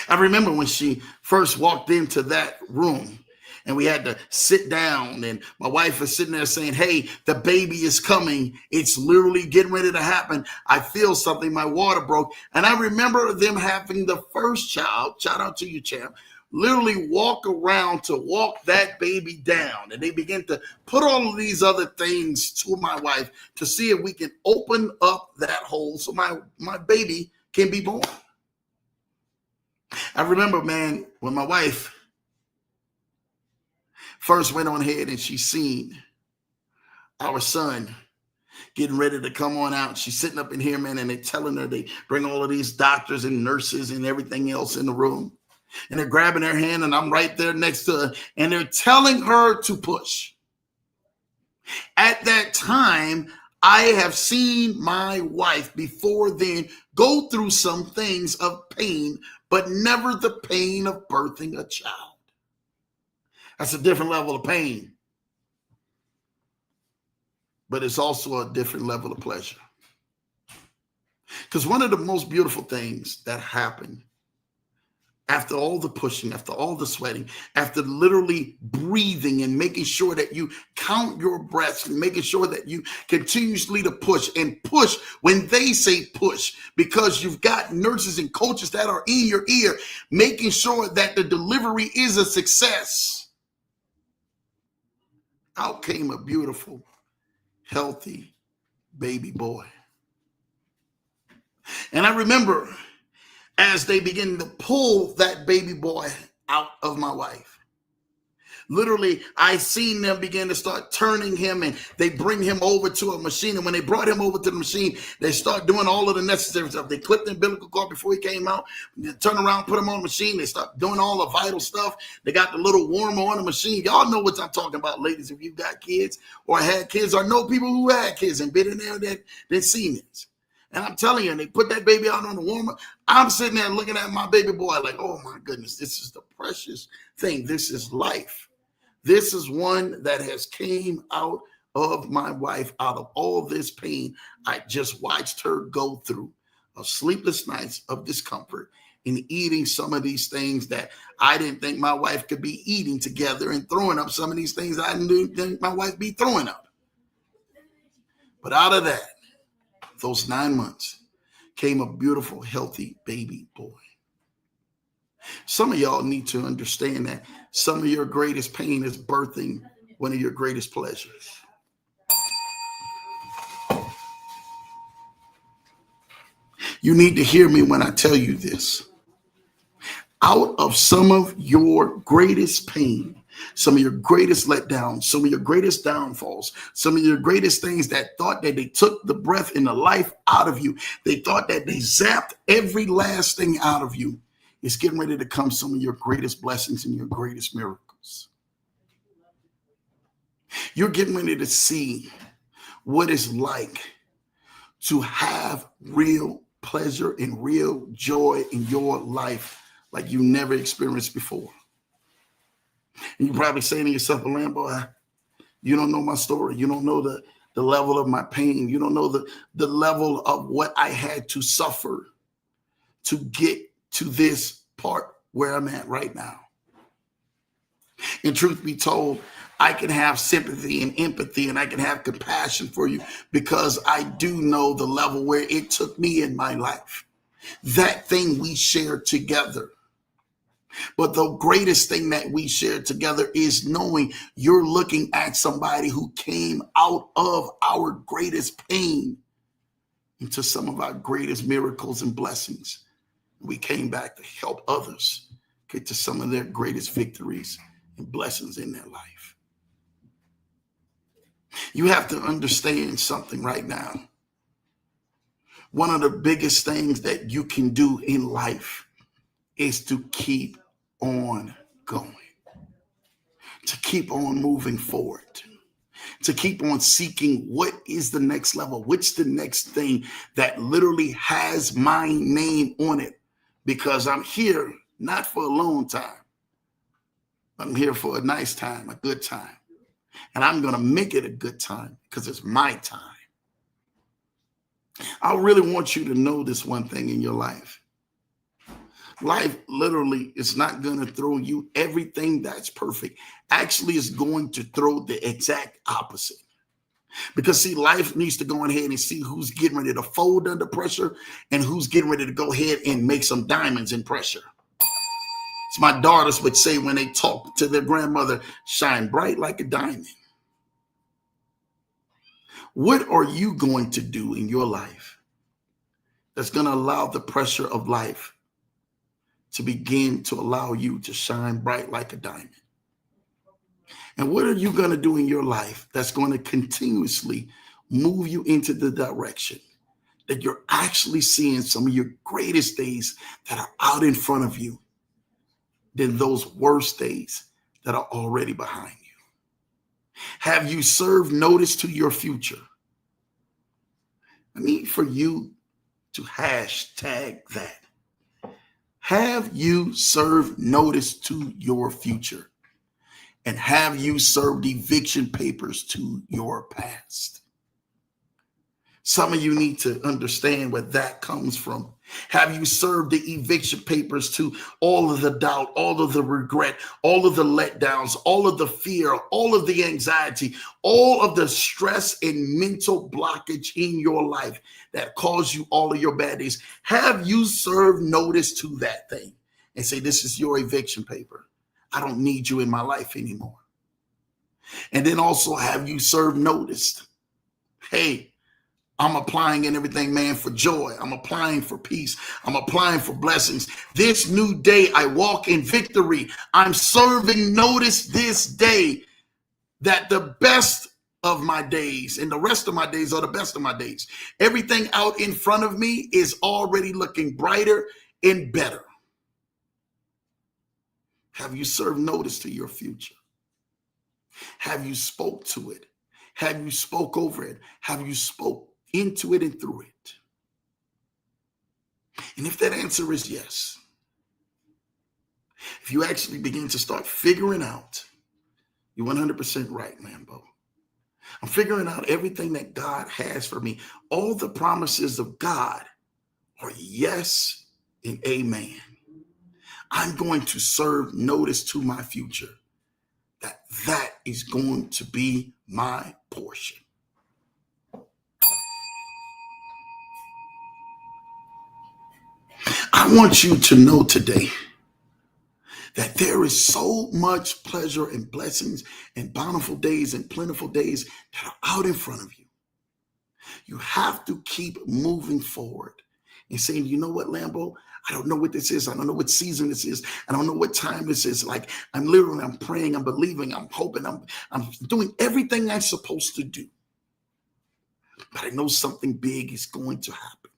I remember when she first walked into that room and we had to sit down and my wife was sitting there saying, hey, the baby is coming. It's literally getting ready to happen. I feel something. My water broke. And I remember them having the first child, shout out to you, champ, literally walk around to walk that baby down. And they begin to put all of these other things to my wife to see if we can open up that hole so my baby can be born. I remember, man, when my wife first went on ahead and she seen our son getting ready to come on out. She's sitting up in here, man, and they're telling her, they bring all of these doctors and nurses and everything else in the room. And they're grabbing her hand, and I'm right there next to her, and they're telling her to push. At that time, I have seen my wife before then go through some things of pain, but never the pain of birthing a child. That's a different level of pain, but it's also a different level of pleasure. Because one of the most beautiful things that happened after all the pushing, after all the sweating, after literally breathing and making sure that you count your breaths and making sure that you continuously to push and push when they say push, because you've got nurses and coaches that are in your ear, making sure that the delivery is a success. Out came a beautiful, healthy baby boy. And I remember as they begin to pull that baby boy out of my wife, literally, I seen them begin to start turning him, and they bring him over to a machine. And when they brought him over to the machine, they start doing all of the necessary stuff. They clipped the umbilical cord before he came out. They turn around, put him on the machine. They start doing all the vital stuff. They got the little warmer on the machine. Y'all know what I'm talking about, ladies, if you've got kids or had kids or know people who had kids and been in there that seen this. And I'm telling you, and they put that baby out on the warmer. I'm sitting there looking at my baby boy like, oh, my goodness, this is the precious thing. This is life. This is one that has came out of my wife, out of all this pain. I just watched her go through a sleepless nights of discomfort in eating some of these things that I didn't think my wife could be eating together, and throwing up some of these things I didn't think my wife be throwing up. But out of that, those 9 months came a beautiful, healthy baby boy. Some of y'all need to understand that some of your greatest pain is birthing one of your greatest pleasures. You need to hear me when I tell you this. Out of some of your greatest pain, some of your greatest letdowns, some of your greatest downfalls, some of your greatest things that thought that they took the breath and the life out of you, they thought that they zapped every last thing out of you, it's getting ready to come some of your greatest blessings and your greatest miracles. You're getting ready to see what it's like to have real pleasure and real joy in your life like you never experienced before. And you're probably saying to yourself, Lambo, you don't know my story. You don't know the level of my pain. You don't know the level of what I had to suffer to get to this part where I'm at right now. And truth be told, I can have sympathy and empathy, and I can have compassion for you because I do know the level where it took me in my life. That thing we shared together. But the greatest thing that we shared together is knowing you're looking at somebody who came out of our greatest pain into some of our greatest miracles and blessings. We came back to help others get to some of their greatest victories and blessings in their life. You have to understand something right now. One of the biggest things that you can do in life is to keep on going, to keep on moving forward, to keep on seeking what is the next level, what's the next thing that literally has my name on it, because I'm here not for a long time. I'm here for a nice time, a good time, and I'm going to make it a good time because it's my time. I really want you to know this one thing in your life. Life literally is not going to throw you everything that's perfect. Actually, it's going to throw the exact opposite. Because see, life needs to go ahead and see who's getting ready to fold under pressure and who's getting ready to go ahead and make some diamonds in pressure. It's my daughters would say when they talk to their grandmother, shine bright like a diamond. What are you going to do in your life that's going to allow the pressure of life to begin to allow you to shine bright like a diamond? And what are you going to do in your life that's going to continuously move you into the direction that you're actually seeing some of your greatest days that are out in front of you than those worst days that are already behind you? Have you served notice to your future? I need for you to hashtag that. Have you served notice to your future? And have you served eviction papers to your past? Some of you need to understand where that comes from. Have you served the eviction papers to all of the doubt, all of the regret, all of the letdowns, all of the fear, all of the anxiety, all of the stress and mental blockage in your life that caused you all of your bad days? Have you served notice to that thing and say, this is your eviction paper? I don't need you in my life anymore. And then also, have you served notice? Hey, I'm applying in everything, man, for joy. I'm applying for peace. I'm applying for blessings. This new day, I walk in victory. I'm serving notice this day that the best of my days and the rest of my days are the best of my days. Everything out in front of me is already looking brighter and better. Have you served notice to your future? Have you spoke to it? Have you spoke over it? Have you spoke into it and through it? And if that answer is yes, if you actually begin to start figuring out, you're 100% right, Lambo. I'm figuring out everything that God has for me. All the promises of God are yes and amen. I'm going to serve notice to my future. That is going to be my portion. I want you to know today that there is so much pleasure and blessings and bountiful days and plentiful days that are out in front of you. You have to keep moving forward and saying, you know what, Lambo? I don't know what this is. I don't know what season this is. I don't know what time this is. Like, I'm praying, I'm believing, I'm hoping, I'm doing everything I'm supposed to do. But I know something big is going to happen.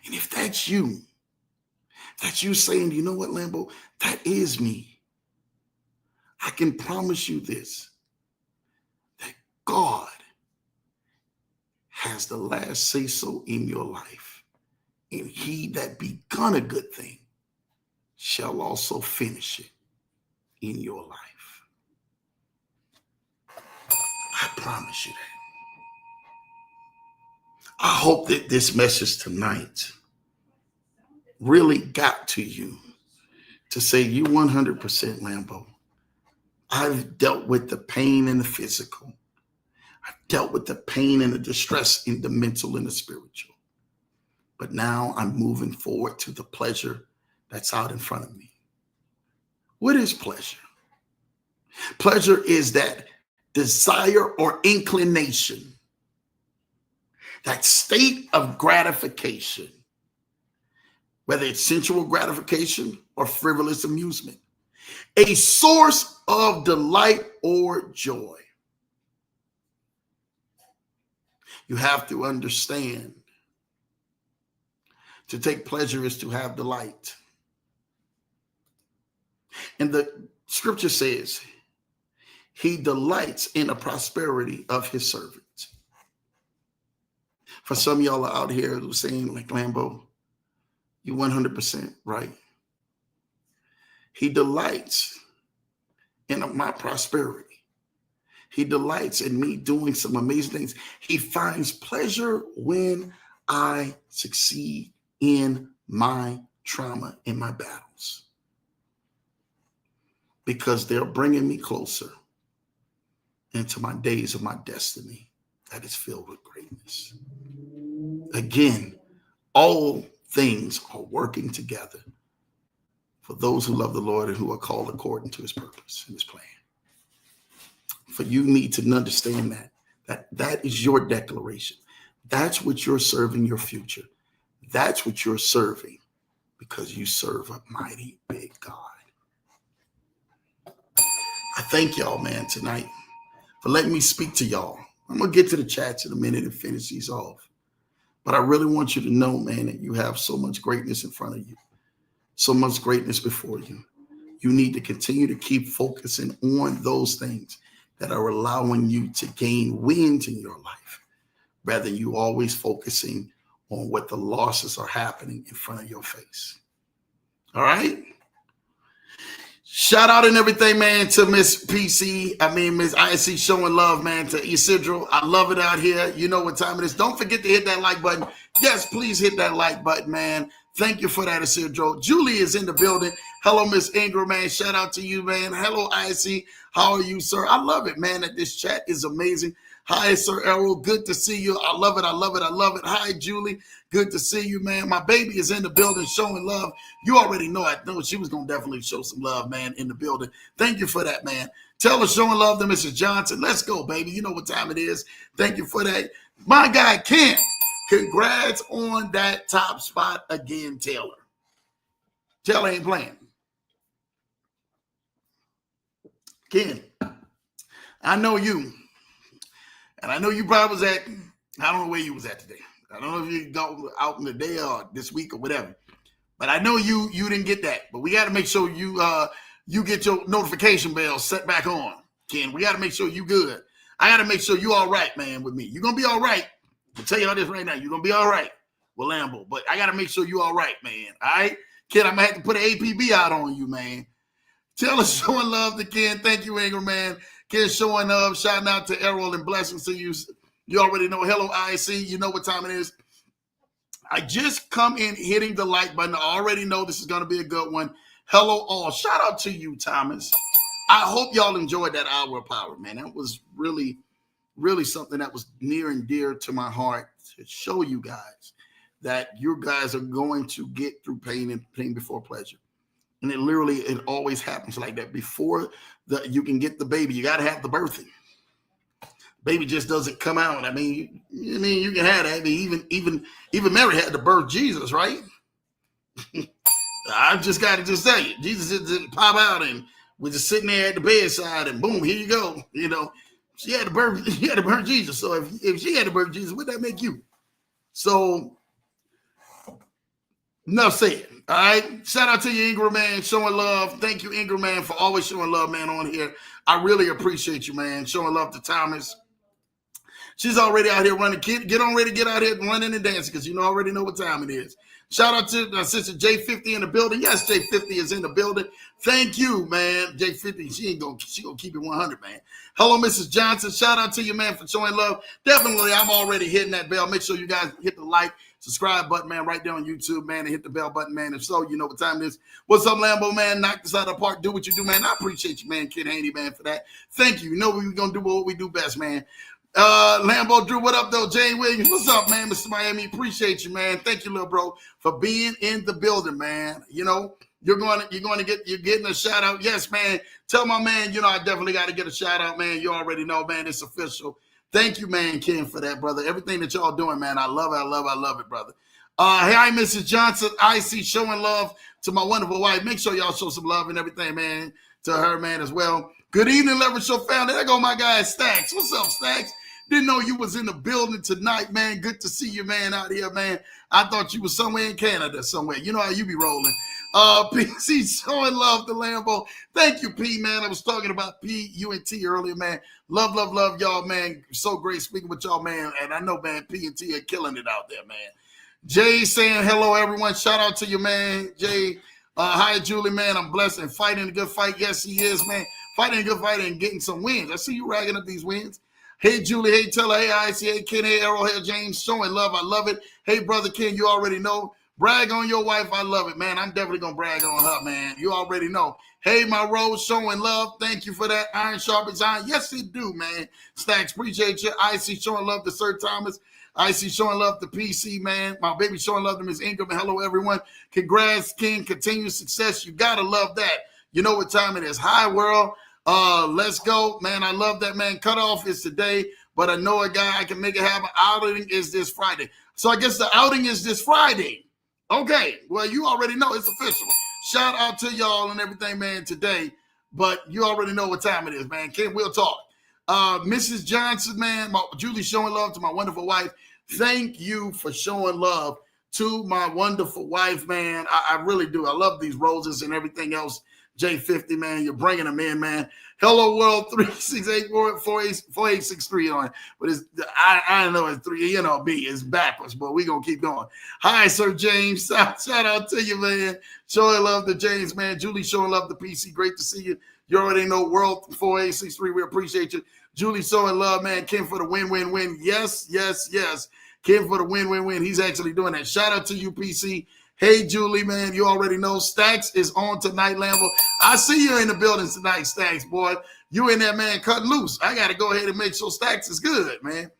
And if that's you saying, you know what, Lambo, that is me. I can promise you this, that God has the last say so in your life. And he that begun a good thing shall also finish it in your life. I promise you that. I hope that this message tonight really got to you to say, you 100% Lambo. I've dealt with the pain and the physical. I've dealt with the pain and the distress in the mental and the spiritual. But now I'm moving forward to the pleasure that's out in front of me. What is pleasure? Pleasure is that desire or inclination that state of gratification, whether it's sensual gratification or frivolous amusement, a source of delight or joy. You have to understand, to take pleasure is to have delight. And the scripture says, he delights in the prosperity of his servants. For some of y'all are out here who are saying, like, Lambo, you're 100% right. He delights in my prosperity. He delights in me doing some amazing things. He finds pleasure when I succeed in my trauma, in my battles, because they're bringing me closer into my days of my destiny that is filled with greatness. Again, all things are working together for those who love the Lord and who are called according to his purpose and his plan. For you need to understand that is your declaration. That's what you're serving your future. That's what you're serving, because you serve a mighty big God. I thank y'all, man, tonight for letting me speak to y'all. I'm going to get to the chats in a minute and finish these off. But I really want you to know, man, that you have so much greatness in front of you, so much greatness before you. You need to continue to keep focusing on those things that are allowing you to gain wins in your life, rather than you always focusing on what the losses are happening in front of your face. All right? Shout out and everything, man, to Miss Miss ISC showing love, man, to Isidro. I love it out here. You know what time it is. Don't forget to hit that like button. Yes, please hit that like button, man. Thank you for that, Isidro. Julie is in the building. Hello, Miss Ingram, man. Shout out to you, man. Hello, ISC. How are you, sir? I love it, man, that this chat is amazing. Hi, Sir Errol. Good to see you. I love it. I love it. I love it. Hi, Julie. Good to see you, man. My baby is in the building showing love. You already know. I know she was going to definitely show some love, man, in the building. Thank you for that, man. Tell her showing love to Mrs. Johnson. Let's go, baby. You know what time it is. Thank you for that. My guy, Ken. Congrats on that top spot again, Taylor. Taylor ain't playing. Ken, I know you. And I know you probably was at, I don't know where you was at today. I don't know if you go out in the day or this week or whatever. But I know you didn't get that. But we got to make sure you get your notification bell set back on, Ken. We got to make sure you good. I got to make sure you all right, man, with me. You're going to be all right. I'll tell you all this right now. You're going to be all right with Lambo. But I got to make sure you all right, man. All right? Ken, I'm going to have to put an APB out on you, man. Tell us showing love to Ken. Thank you, Ingram, man. Ken showing love. Shouting out to Errol and blessings to you. You already know. Hello, IC. You know what time it is. I just come in hitting the like button. I already know this is going to be a good one. Hello, all. Shout out to you, Thomas. I hope y'all enjoyed that hour of power, man. That was really, really something that was near and dear to my heart, to show you guys that you guys are going to get through pain and pain before pleasure. And it always happens like that. Before you can get the baby, you got to have the birthing. Baby just doesn't come out. I mean, you can have that. Even Mary had to birth Jesus, right? I just got to just say it. Jesus didn't pop out and was just sitting there at the bedside and boom, here you go. You know, she had to birth Jesus. So if she had to birth Jesus, what'd that make you? So enough said. All right. Shout out to you, Ingram, man, showing love. Thank you, Ingram, man, for always showing love, man, on here. I really appreciate you, man. Showing love to Thomas. She's already out here running. Get on ready to get out here running and dancing, because you already know what time it is. Shout out to my sister J50 in the building. Yes, J50 is in the building. Thank you, man. J50, she gonna keep it 100, man. Hello, Mrs. Johnson. Shout out to you, man, for showing love. Definitely, I'm already hitting that bell. Make sure you guys hit the like, subscribe button, man, right there on YouTube, man, and hit the bell button, man. If so, you know what time it is. What's up, Lambo, man? Knock this out of the park. Do what you do, man. I appreciate you, man, Kid Haney, man, for that. Thank you. You know we're going to do what we do best, man. Lambo Drew, what up, though? Jane Williams, what's up, man? Mr. Miami, appreciate you, man. Thank you, little bro, for being in the building, man. You know, you're getting a shout out. Yes, man. Tell my man, I definitely got to get a shout out, man. You already know, man. It's official. Thank you, man, Ken, for that, brother. Everything that y'all doing, man, I love it, brother. Hey, Mrs. Johnson, I see showing love to my wonderful wife. Make sure y'all show some love and everything, man, to her, man, as well. Good evening, Leverage Show family. There go my guy, Stacks. What's up, Stacks? Didn't know you was in the building tonight, man. Good to see you, man, out here, man. I thought you was somewhere in Canada somewhere. You know how you be rolling. PC showing love to Lambo. Thank you, P, man. I was talking about P, U, and T earlier, man. Love y'all, man. So great speaking with y'all, man. And I know, man, P and T are killing it out there, man. Jay saying hello, everyone. Shout out to you, man. Jay, hi, Julie, man. I'm blessed and fighting a good fight. Yes, he is, man. Fighting a good fight and getting some wins. I see you ragging up these wins. Hey, Julie. Hey, Teller. Hey, Icy. Hey, Ken. Hey, Arrowhead James. Showing love. I love it. Hey, Brother Ken, you already know. Brag on your wife. I love it, man. I'm definitely going to brag on her, man. You already know. Hey, my Rose, showing love. Thank you for that. Iron sharpens iron. Yes, it do, man. Stacks, appreciate you. Icy showing love to Sir Thomas. Icy showing love to PC, man. My baby showing love to Miss Ingram. And hello, everyone. Congrats, King. Continued success. You got to love that. You know what time it is. Hi, world. Let's go, man. I love that, man. Cutoff is today, but I know a guy I can make it happen. Outing is this Friday. So I guess the outing is this Friday. Okay. Well, you already know it's official. Shout out to y'all and everything, man, today. But you already know what time it is, man. Ken, we'll talk. Mrs. Johnson, man, Julie showing love to my wonderful wife. Thank you for showing love to my wonderful wife, man. I really do. I love these roses and everything else. J50, man, you're bringing them in, man. Hello, world, 368-4863 on it. But I know it's 3, you know, B is backwards, but we're going to keep going. Hi, Sir James. Shout out to you, man. Showing love to James, man. Julie showing love to PC. Great to see you. You already know, world 4863. We appreciate you. Julie showing love, man. Ken for the win. Yes. Ken for the win. He's actually doing that. Shout out to you, PC. Hey, Julie, man, you already know Stacks is on tonight, Lambo. I see you in the building tonight, Stacks, boy. You in there, man, cutting loose. I got to go ahead and make sure Stacks is good, man.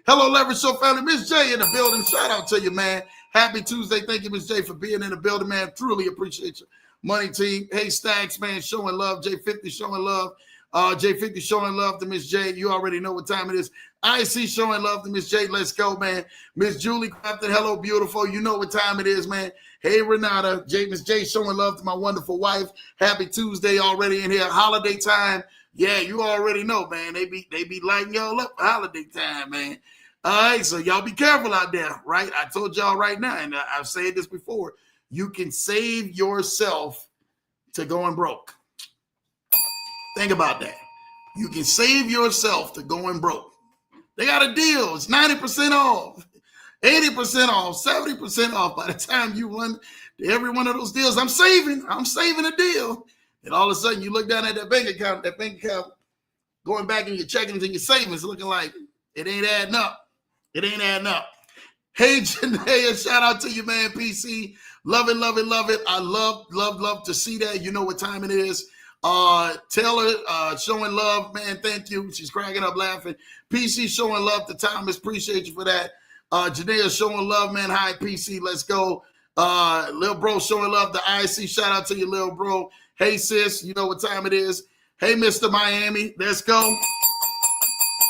Hello, Leverage Show family. Miss J in the building. Shout out to you, man. Happy Tuesday. Thank you, Miss J, for being in the building, man. Truly appreciate you. Money team. Hey, Stacks, man, showing love. J50 showing love. J50 showing love to Miss J. You already know what time it is. IC showing love to Miss J. Let's go, man. Miss Julie Crafton, hello, beautiful. You know what time it is, man. Hey, Renata. Miss J showing love to my wonderful wife. Happy Tuesday already in here. Holiday time. Yeah, you already know, man. They be lighting y'all up for holiday time, man. All right, so y'all be careful out there, right? I told y'all right now, and I've said this before. You can save yourself to going broke. Think about that. You can save yourself to going broke. They got a deal. It's 90% off, 80% off, 70% off. By the time you run to every one of those deals, I'm saving a deal. And all of a sudden you look down at that bank account going back in your checkings and your savings, looking like it ain't adding up. It ain't adding up. Hey, Janaea, shout out to you, man, PC. Love it. I love to see that. You know what time it is. Taylor showing love, man. Thank you. She's cracking up laughing. PC showing love to Thomas. Appreciate you for that. Janaea showing love, man. Hi, PC. Let's go. Lil bro showing love to IC. Shout out to you, Lil bro. Hey, sis. You know what time it is. Hey, Mr. Miami. Let's go.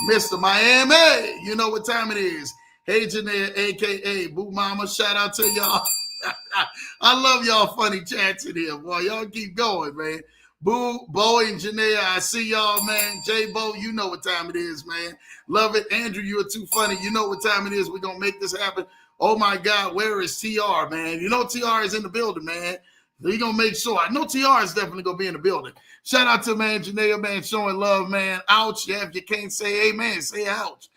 Mr. Miami. You know what time it is. Hey, Janaea, a.k.a. Boo Mama. Shout out to y'all. I love y'all funny chats in here, boy. Y'all keep going, man. Boo, Bo, and Janaea, I see y'all, man. J-Bo, you know what time it is, man. Love it. Andrew, you are too funny. You know what time it is. We're going to make this happen. Oh, my God, where is TR, man? You know TR is in the building, man. We're going to make sure. I know TR is definitely going to be in the building. Shout out to, man, Janaea, man, showing love, man. Ouch. Yeah, if you can't say amen, say ouch.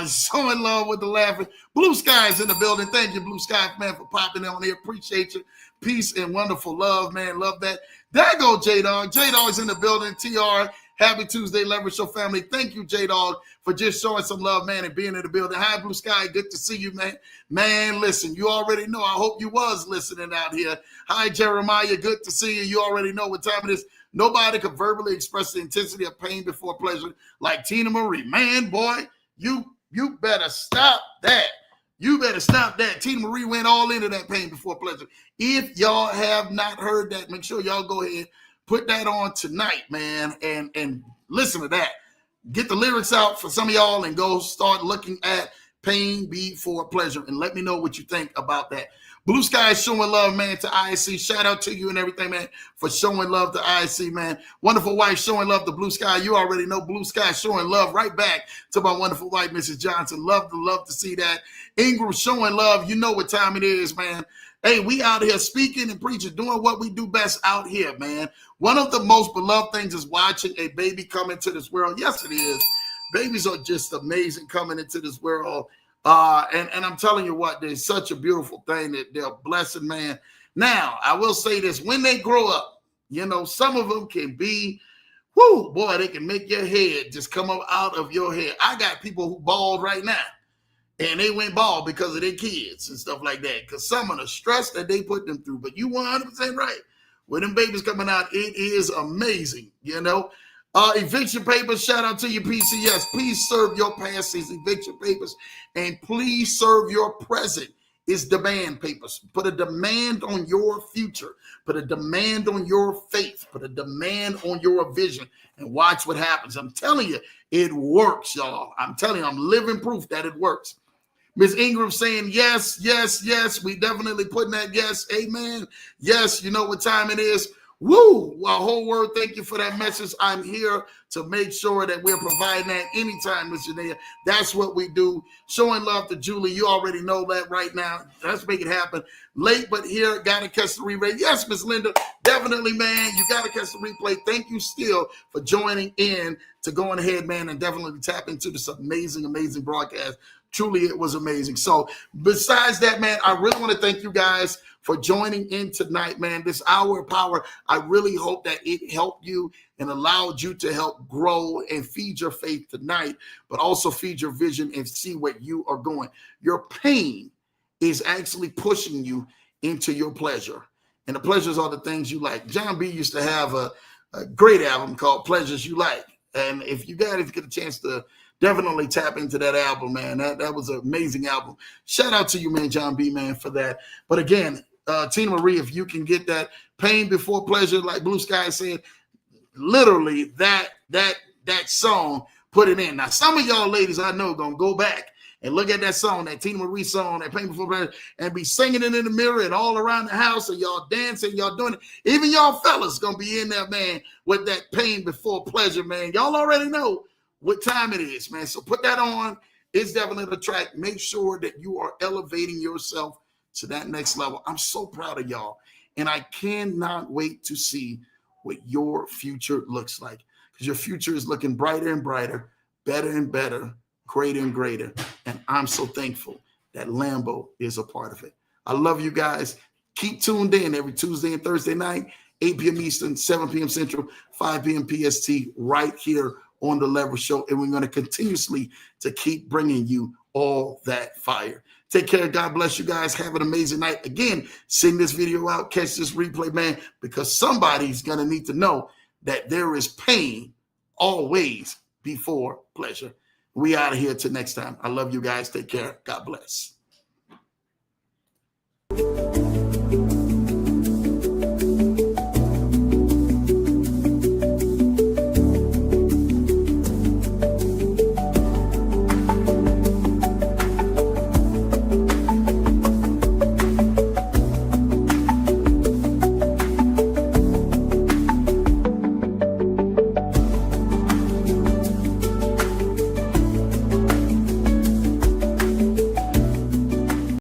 Showing love with the laughing. Blue Sky is in the building. Thank you, Blue Sky, man, for popping on here. Appreciate you. Peace and wonderful love, man. Love that. There go J-Dog. J-Dog's in the building. TR, happy Tuesday, Leverage Show family. Thank you, J-Dog, for just showing some love, man, and being in the building. Hi, Blue Sky. Good to see you, man. Man, listen, you already know. I hope you was listening out here. Hi, Jeremiah. Good to see you. You already know what time it is. Nobody could verbally express the intensity of pain before pleasure like Tina Marie. Man, boy, you better stop that. You better stop that. Tina Marie went all into that pain before pleasure. If y'all have not heard that, make sure y'all go ahead, put that on tonight, man, and listen to that. get the lyrics out for some of y'all and go start looking at Pain Before Pleasure and let me know what you think about that. Blue Sky showing love, man, to ISC. Shout out to you and everything, man, for showing love to ISC, man. Wonderful wife showing love to Blue Sky. You already know Blue Sky showing love right back to my wonderful wife, Mrs. Johnson. Love to see that. Ingram showing love. You know what time it is, man. Hey, we out here speaking and preaching, doing what we do best out here, man. One of the most beloved things is watching a baby come into this world. Yes, it is. Babies are just amazing coming into this world. And I'm telling you what, there's such a beautiful thing that they're a blessing, man. Now, I will say this, when they grow up, you know, some of them can be, whoo, boy, they can make your head just come up out of your head. I got people who bald right now, and they went bald because of their kids and stuff like that, because some of the stress that they put them through. But you 100% right. With them babies coming out, it is amazing, you know. Eviction papers, shout out to you, PCS. Please serve your past as eviction papers, and please serve your present is demand papers. Put a demand on your future. Put a demand on your faith. Put a demand on your vision, and watch what happens. I'm telling you, it works, y'all. I'm telling you, I'm living proof that it works. Ms. Ingram saying yes, yes, yes. We definitely putting that yes. Amen. Yes, you know what time it is. Woo! Well, whole word, thank you for that message. I'm here to make sure that we're providing that anytime, Ms. Janaea. That's what we do. Showing love to Julie. You already know that right now. Let's make it happen. Late but here. Got to catch the replay. Yes, Ms. Linda. Definitely, man. You got to catch the replay. Thank you still for joining in to going ahead, man, and definitely tap into this amazing, amazing broadcast. Truly, it was amazing. So besides that, man, I really want to thank you guys for joining in tonight, man. This hour of power, I really hope that it helped you and allowed you to help grow and feed your faith tonight, but also feed your vision and see where you are going. Your pain is actually pushing you into your pleasure. And the pleasures are the things you like. John B used to have a great album called Pleasures You Like. And if you get a chance to definitely tap into that album, man. That was an amazing album. Shout out to you, man, John B, man, for that. But again, Tina Marie, if you can get that Pain Before Pleasure, like Blue Sky said, literally that song, put it in. Now, some of y'all ladies I know gonna go back and look at that song, that Tina Marie song, that Pain Before Pleasure, and be singing it in the mirror and all around the house, and y'all dancing, y'all doing it. Even y'all fellas gonna be in there, man, with that Pain Before Pleasure, man. Y'all already know what time it is, man. So put that on. It's definitely the track. Make sure that you are elevating yourself to that next level. I'm so proud of y'all. And I cannot wait to see what your future looks like, because your future is looking brighter and brighter, better and better, greater and greater. And I'm so thankful that Lambo is a part of it. I love you guys. Keep tuned in every Tuesday and Thursday night, 8 p.m. Eastern, 7 p.m. Central, 5 p.m. PST, right here on The Leverage Show. And we're going to continuously to keep bringing you all that fire. Take care. God bless you guys. Have an amazing night. Again, send this video out, catch this replay, man, because somebody's going to need to know that there is pain always before pleasure. We out of here till next time. I love you guys. Take care. God bless.